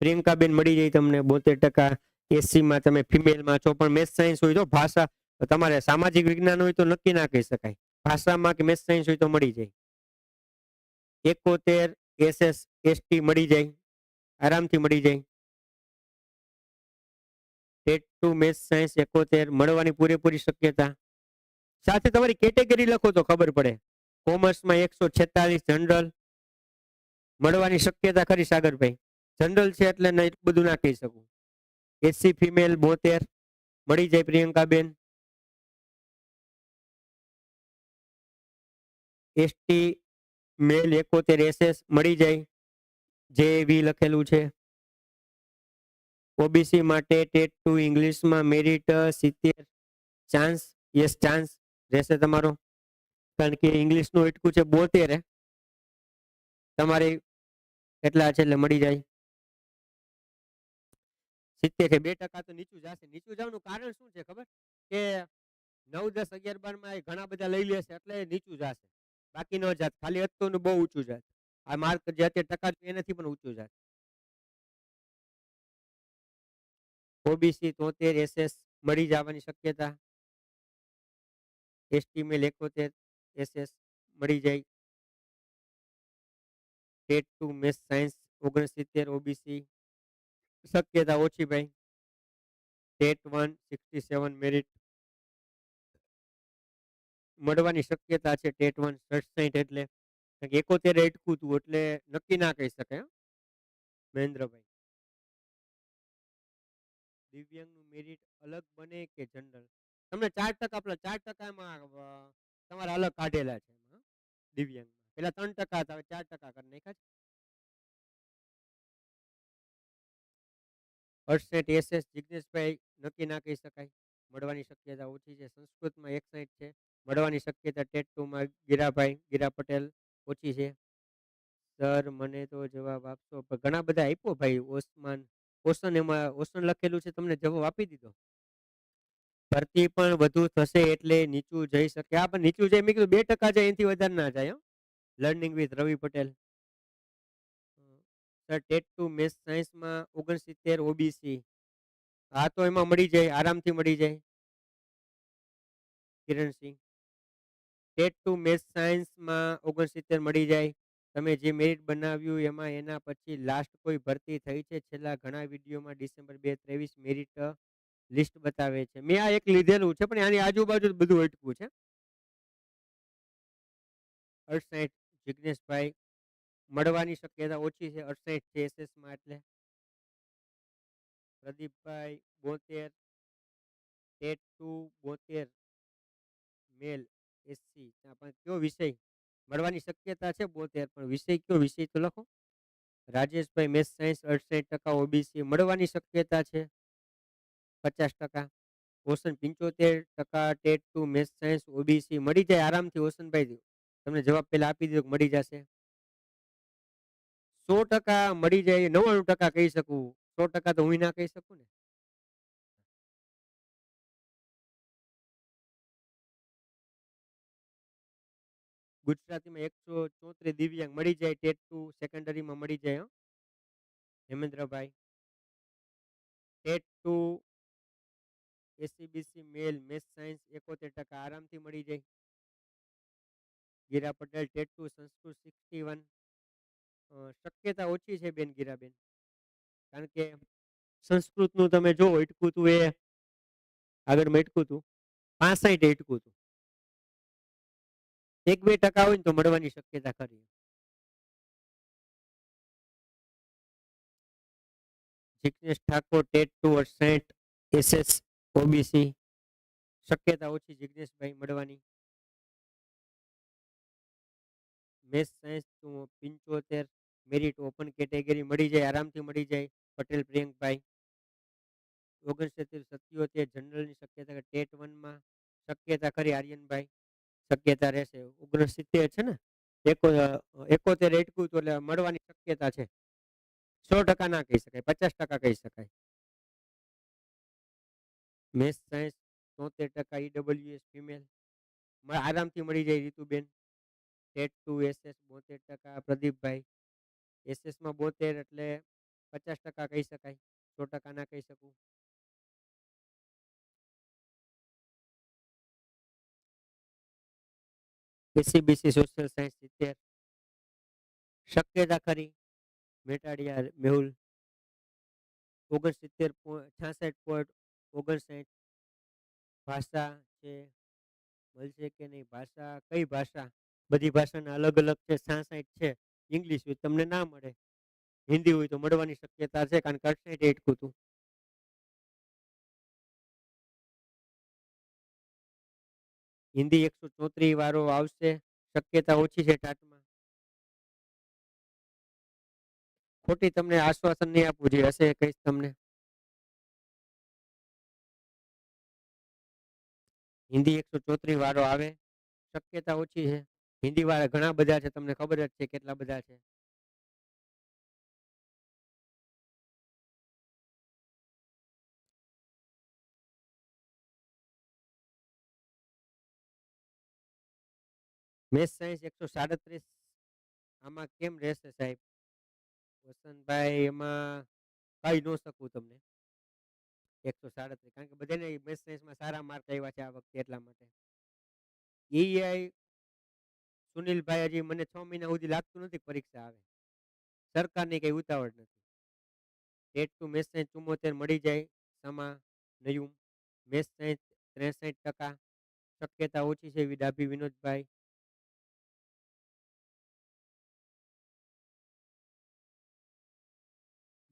પ્રિયંકાબેન મળી જાય તમને 72%. એસી માં તમે ફિમેલમાં છો પણ મેથ્સ સાયન્સ હોય તો ભાષા તમારે સામાજિક વિજ્ઞાન હોય તો નક્કી ના કહી શકાય. ભાષામાં કે મેથ્સ સાયન્સ હોય તો મળી જાય. 71 એસએસ એસટી મળી જાય, આરામથી મળી જાય. ટેટ ટુ મેથ્સ સાયન્સ 71 મળવાની પૂરેપૂરી શક્યતા. સાથે તમારી કેટેગરી લખો તો ખબર પડે. કોમર્સમાં 146 જનરલ મળવાની શક્યતા ખરી સાગરભાઈ. જનરલ છે એટલે એટલું બધું ના કહી શકું. એસી ફિમેલ 72 મળી જાય પ્રિયંકાબેન. એસટી મેલ 71 એસએસ મળી જાય. જે વી લખેલું છે. ઓબીસી માટે ટેટ ટુ ઇંગ્લિશમાં મેરિટ 70 ચાન્સ. યસ, ચાન્સ રહેશે તમારો. કારણ કે ઇંગ્લિશનું એટલું છે 72 તમારે એટલા છે એટલે મળી જાય. 70 છે, 2% તો નીચું જશે. નીચું જવાનું કારણ શું છે ખબર? કે 9, 10, 11, 12 માં ઘણા બધા લઈ લેશે એટલે નીચું જશે. બાકી ન જાત. ખાલી અત્તોનું બહુ ઊંચું જાત. આ માર્ક જે અત્યારે ટકા એનાથી પણ ઊંચું જાત. ઓબીસી 73 એસએસ મળી જવાની શક્યતા. એસટી મેલ 71 એસએસ મળી જાય. TET two maths science 69 OBC શક્યતા ઓછી ભાઈ. ટેટ 1 67 મેરિટ મળવાની શક્યતા છે. ટેટ 1 67 એટલે 71 અટકું હતું એટલે નક્કી ના કહી શકાય. મહેન્દ્રભાઈ, દિવ્યાંગનું મેરિટ અલગ બને કે જનરલ? તમને 4% પેલા 4%માં તમારા અલગ કાઢેલા છે દિવ્યાંગમાં. પેલા 3% હતા, હવે 4% કરી નાખ્યા છે. 68 એસએસ જિગ્નેશભાઈ નક્કી ના કહી શકાય. મળવાની શક્યતા ઓછી છે. સંસ્કૃતમાં 61 છે. મળવાની શક્યતા ટેટ 2 માં ગીરાભાઈ ગીરા પટેલ ઓછી છે. સર મને તો જવાબ આપશો? ઘણા બધા આપ્યો ભાઈ. ઓસમાન ઓશન, એમાં ઓશન લખેલું છે તમને જવાબ આપી દીધો. ભરતી પણ વધુ થશે એટલે નીચું જઈ શકે. આ પણ નીચું જાય મેં કીધું 2% જાય, એનાથી વધારે ના જાય. Learning with Ravi Patel. Sir TET two maths સાયન્સમાં 69 ઓબીસી. હા તો એમાં મળી જાય, આરામથી મળી જાય. કિરણસિંહ, ટેટ ટુ મેથ્સ સાયન્સમાં 69 મળી જાય. તમે જે મેરિટ બનાવ્યું એમાં એના પછી લાસ્ટ કોઈ ભરતી થઈ છે? છેલ્લા ઘણા વિડીયોમાં ડિસેમ્બર 2023 મેરિટ લિસ્ટ બતાવે છે. મેં આ એક લીધેલું છે પણ આની આજુબાજુ બધું અટકું છે. 68 જિગ્નેશભાઈ મળવાની શક્યતા ઓછી છે. 68 છે એસએસ માં એટલે. પ્રદીપભાઈ 72 ટેટ ટુ 72 મેલ એસસી. પણ કયો વિષય મળવાની શક્યતા છે? 72 પણ વિષય કયો? વિષય તો લખો. રાજેશભાઈ મેથ્સ સાયન્સ 68% ઓબીસી મળવાની શક્યતા છે 50%. Ocean 75% TET two maths science OBC મળી જાય આરામથી. ઓશનભાઈ તમને જવાબ પેલા આપી દીધો મળી જશે. 100% મળી જાય. 99% કહી શકું, 100% તો હું ના કહી શકું ને. ગુજરાતીમાં 174 દિવ્યાંગ મળી જાય. ટેટ ટુ સેકન્ડરીમાં મળી જાય. હેમેન્દ્રભાઈ TET two SCBC male maths science 71% આરામથી મળી જાય. Gira Patel TET two Sanskrit 61. શક્યતા ઓછી છે બેન ગીરાબેન, કારણ કે સંસ્કૃતનું તમે જો અટકું હતું એ આગળ મેટકું હતું 65 અટકું હતું. 1-2% હોય ને તો મળવાની શક્યતા ખરી. Jignesh Thakor TET 2 68 SS OBC શક્યતા ઓછી જિગ્નેશભાઈ મળવાની. Maths science 75 merit open category મળી જાય, આરામથી મળી જાય. પટેલ પ્રિયંકભાઈ 69 77 જનરલની શક્યતા ટેટ 1 માં શક્યતા ખરી આર્યનભાઈ શક્યતા રહેશે. 69 છે ને 71 એટકું તો એટલે મળવાની શક્યતા છે. 100% ના કહી શકાય, 50% કહી શકાય. મેથ્સ સાયન્સ 73% ઈડબ્લ્યુએસ ફિમેલ આરામથી મળી જાય રીતુબેન. ટેટ 2 SS 72% પ્રદીપભાઈ. SS માં 72 એટલે 50% કહી શકાય, 100% ના કહી શકું. એસસીબીસી સોશિયલ સાયન્સ 70 શક્યતા ખરી મેટાડિયા મેહુલ. 66.59 ભાષા છે મળશે કે નહીં? ભાષા કઈ ભાષા? બધી ભાષાના અલગ અલગ છે. 66 છે. ઇંગ્લિશ હોય તમને ના મળે, હિન્દી હોય તો મળવાની શક્યતા છે, કારણ કે 68 એટકું હતું. હિન્દી 134 વાળો આવશે, શક્યતા ઓછી છે ટાટમાં. ખોટી તમને આશ્વાસન નહીં આપવું, જે હશે કહીશ તમને. હિન્દી 134 વાળો આવે, શક્યતા ઓછી છે. હિન્દી વાળા ઘણા બધા છે, તમને ખબર જ છે કેટલા બધા છે. મેથ્સ સાયન્સ 137 આમાં કેમ રહેશે સાહેબ? વસંતભાઈ એમાં કહી ન શકું તમને. 137 કારણ કે બધાને મેથ્સ સાયન્સમાં સારા માર્ક આવ્યા છે આ વખતે, એટલા માટે. ઈઆઈ સુનિલભાઈ હજી મને 6 મહિના સુધી લાગતું નથી પરીક્ષા આવે, સરકારની કઈ ઉતાવળ નથી. ટેટ 2 મેથ્સ સાયન્સ 74 મળી જાય. સમા નયુમ મેથ્સ સાયન્સ 63% શક્યતા ઓછી છે. ડાભી વિનોદભાઈ.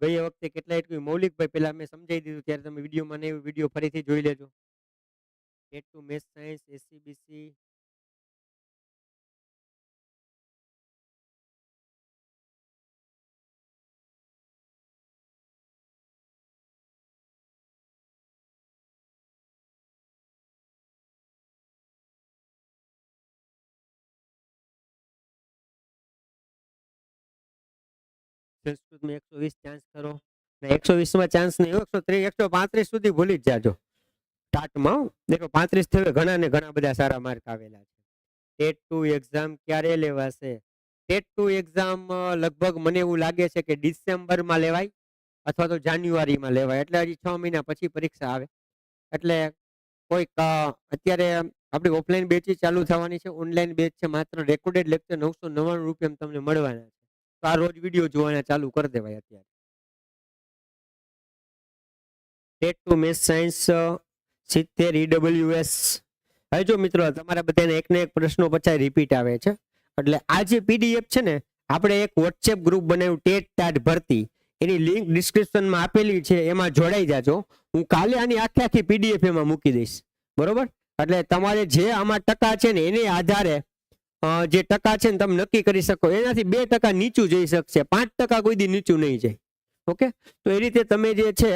ગઈ વખતે કેટલા એટલું મૌલિકભાઈ પેલા મેં સમજાવી દીધું, ત્યારે તમે વિડીયોમાં ને વિડીયો ફરીથી જોઈ લેજો. ટેટ 2 મેથ્સ સાયન્સ એસસીબીસી સંસ્કૃતમાં 120 ચાન્સ કરો, 120 માં ચાન્સ નહીં, 130 135 સુધી ભૂલી જ જાજો ટાટમાં. દેખો 35 થયો, ઘણા ને ઘણા બધા સારા માર્ક આવેલા છે. ટેટ 2 એક્ઝામ ક્યારે લેવાશે? ટેટ 2 એક્ઝામ લગભગ મને એવું લાગે છે કે ડિસેમ્બરમાં લેવાય અથવા તો જાન્યુઆરીમાં લેવાય, એટલે હજી 6 મહિના પછી પરીક્ષા આવે. એટલે કોઈક અત્યારે આપણી ઓફલાઈન બેચ ચાલુ થવાની છે, ઓનલાઈન બેચ છે, માત્ર રેકોર્ડેડ લેક્ચર 999 રૂપિયા તમને મળવાના છે. તો આ રોજ વિડીયો જોવાના ચાલુ કરી દેવાય અત્યારે. TET 2 maths science 70 EWS. હવે જો મિત્રો તમારા બધાને એક ને એક પ્રશ્નો પછી રિપીટ આવે છે, એટલે આ જે પીડીએફ છે ને, આપણે એક વોટ્સએપ ગ્રુપ બનાવ્યું ટેટ ટાટ ભરતી, એની લિંક ડિસ્ક્રિપ્શનમાં આપેલી છે, એમાં જોડાઈ જાજો. હું કાલે આની આખી પીડીએફ એમાં મૂકી દઈશ, બરોબર? એટલે તમારે જે આમાં ટકા છે ને એને આધારે જે ટકા છે ને તમે નક્કી કરી શકો. એનાથી 2% નીચું જઈ શકશે, 5% કોઈ દી નીચું નહીં જાય. ઓકે, તો એ રીતે તમે જે છે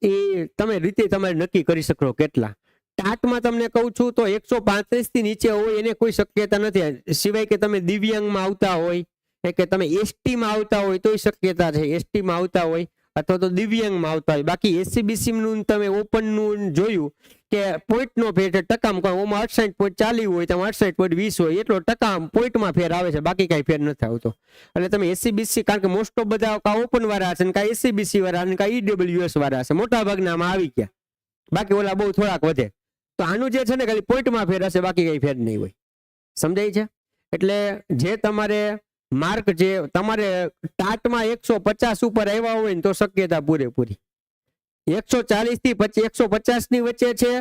એ તમે રીતે તમારે નક્કી કરી શકો કેટલા. ટાટમાં તમને કહું છું તો 135 થી નીચે હોય એને કોઈ શક્યતા નથી, સિવાય કે તમે દિવ્યાંગમાં આવતા હોય કે તમે એસટીમાં આવતા હોય તોય શક્યતા છે, એસટીમાં આવતા હોય અથવા તો દિવ્યાંગમાં આવતા હોય. બાકી એસસીબીસી નું તમે ઓપન નું જોયું કે પોઈન્ટ નો ફેર છે, ટકામાં ઓમાં 68.40 હોય તો 68.20 હોય, એટલો ટકા પોઈન્ટમાં ફેર આવે છે, બાકી કઈ ફેર નથી આવતો. એટલે તમે એસસીબીસી, કારણ કે મોસ્ટ ઓફ બધા કા ઓપન વાળા હશે, કા એસસીબીસી વાળા અને કા ઈડબ્લ્યુએસ વાળા હશે, મોટા ભાગના આમાં આવી ગયા, બાકી ઓલા બહુ થોડાક વધે. તો આનું જે છે ને ખાલી પોઈન્ટમાં ફેર હશે, બાકી કઈ ફેર નહીં હોય. સમજાય છે? એટલે જે તમારે માર્ક જે તમારે ટાટમાં 150 ઉપર આવ્યા હોય ને તો શક્યતા પૂરેપૂરી. 140 થી 150 ની વચ્ચે છે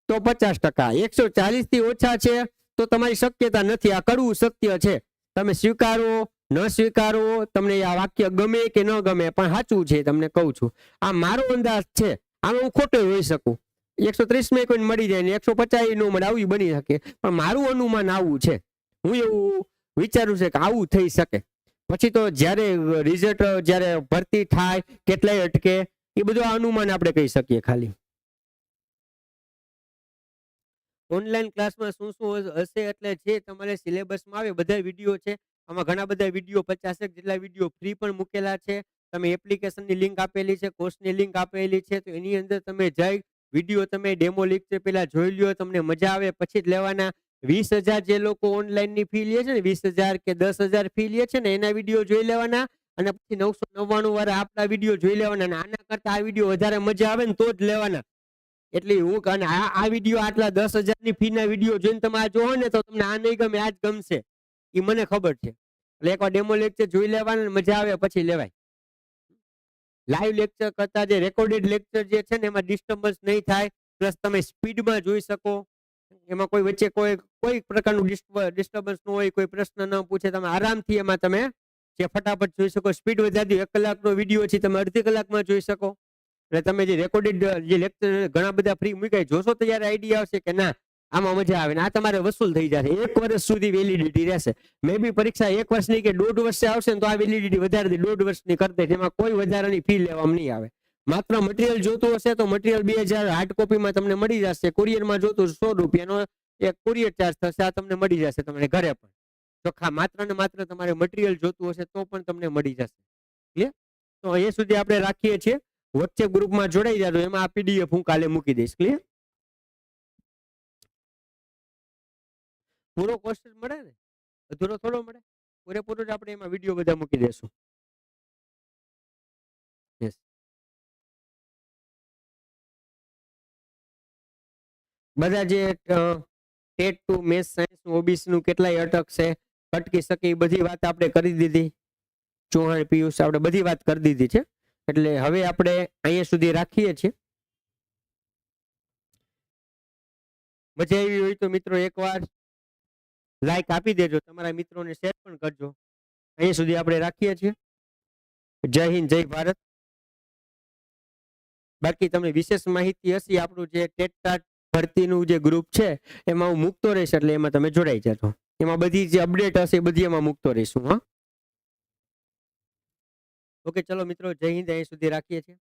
તો 50%, 140 થી ઓછા છે તો તમારી શક્યતા નથી. આ કડવું સત્ય છે, તમે સ્વીકારો ન સ્વીકારો, તમને આ વાક્ય ગમે કે ન ગમે, પણ સાચું છે તમને કહું છું. આ મારો અંદાજ છે, આમાં હું ખોટો હોઈ શકું. 130 માં કોઈને મળી જાય ને 150 નો મળે, આવું બની શકે, પણ મારું અનુમાન આવું છે. હું એવું વિચારું છે કે આવું થઈ શકે. પછી તો જ્યારે રિઝલ્ટ જ્યારે ભરતી થાય, કેટલાય અટકે, એ બધું અનુમાન આપણે કહી શકીએ ખાલી. ઓનલાઈન ક્લાસમાં શું શું હશે એટલે જે તમારે સિલેબસમાં આવે બધા વિડીયો છે. આમાં ઘણા બધા વિડીયો 50 જેટલા વિડીયો ફ્રી પણ મૂકેલા છે. તમે એપ્લિકેશનની લિંક આપેલી છે, કોર્સની લિંક આપેલી છે, તો એની અંદર તમે જઈ વિડીયો તમે ડેમો લેક્ચર પેલા જોઈ લ્યો, તમને મજા આવે પછી જ લેવાના. 20,000 જે લોકો ઓનલાઈન ની ફી લે છે ને, 20,000 કે 10,000 ફી લે છે ને, એના વિડીયો જોઈ લેવાના. અને પછી 999 વાળા આપણા વિડીયો જોઈ લેવાના. અને આના કરતા આ વિડીયો વધારે મજા આવે ને તો જ લેવાના. એટલે હું અને આ વિડીયો આટલા 10,000 ની ફી ના વિડીયો જોઈને તમે આ જોવો ને તો તમને આ નહીં ગમે, આ જ ગમશે, એ મને ખબર છે. એટલે એકવાર ડેમો લેક્ચર જોઈ લેવાના, મજા આવે પછી લેવાય. લાઈવ લેક્ચર કરતા જે રેકોર્ડેડ લેક્ચર જે છે ને એમાં ડિસ્ટર્બન્સ નહીં થાય, પ્લસ તમે સ્પીડમાં જોઈ શકો. એમાં કોઈ વચ્ચે કોઈ પ્રકારનું ડિસ્ટર્બન્સ ન હોય, કોઈ પ્રશ્ન ન પૂછે, તમે આરામથી એમાં તમે જે ફટાફટ જોઈ શકો. સ્પીડ વધારી 1 કલાકનો વિડીયો છે તમે અડધી કલાકમાં જોઈ શકો. એટલે તમે જે રેકોર્ડેડ જે લેક્ચર ઘણા બધા ફ્રી મૂકાય જોશો તો ત્યારે આઈડિયા આવશે કે ના આમાં મજા આવે ને આ તમારે વસૂલ થઈ જશે. 1 વર્ષ સુધી વેલિડિટી રહેશે. મે બી પરીક્ષા 1 વર્ષની કે 1.5 વર્ષે આવશે ને તો આ વેલિડિટી વધારે 1.5 વર્ષની કરતે, જેમાં કોઈ વધારાની ફી લેવામાં નહીં આવે. માત્ર મટીરિયલ જોતું હશે તો મટીરિયલ 2,000 હાર્ડ કોપીમાં તમને મળી જશે. કુરિયરમાં જોતું 100 રૂપિયાનો એક કુરિયર ચાર્જ થશે, આ તમને મળી જશે તમારે ઘરે પણ. તો માત્ર ને માત્ર તમારે મટીરિયલ જોતું હશે તો પણ તમને મળી જશે. ક્લિયર? તો અહીંયા સુધી આપણે રાખીએ છીએ. વોટ્સએપ ગ્રુપમાં જોડાઈ જાજો, એમાં આ પીડીએફ હું કાલે મૂકી દઈશ. ક્લિયર? પૂરો કોર્સ મળે ને, અધૂરો થોડો મળે, પૂરેપૂરો જ આપણે એમાં વિડીયો બધા મૂકી દઈશું. યસ. બધા જે TET two maths science OBC નું કેટલાય અટકશે, અટકી શકે, એ બધી વાત આપણે કરી દીધી. ચૌહાણ પિયુષ આપણે બધી વાત કરી દીધી છે. એટલે હવે આપણે અહીંયા સુધી રાખીએ છીએ. મજા આવી હોય તો મિત્રો એકવાર લાઈક આપી દેજો, તમારા મિત્રોને શેર પણ કરજો. અહીંયા સુધી આપણે રાખીએ છીએ. જય હિન્દ, જય ભારત. બાકી તમને વિશેષ માહિતી હશે આપણું જે ટેટ ભરતીનું જે ગ્રુપ છે એમાં હું મૂકતો રહીશ, એટલે એમાં તમે જોડાઈ જજો. એમાં બધી જે અપડેટ હશે એ બધી એમાં મૂકતો રહીશું. હા, ઓકે, ચલો મિત્રો, જય હિન્દ. અહીં સુધી રાખીએ છીએ.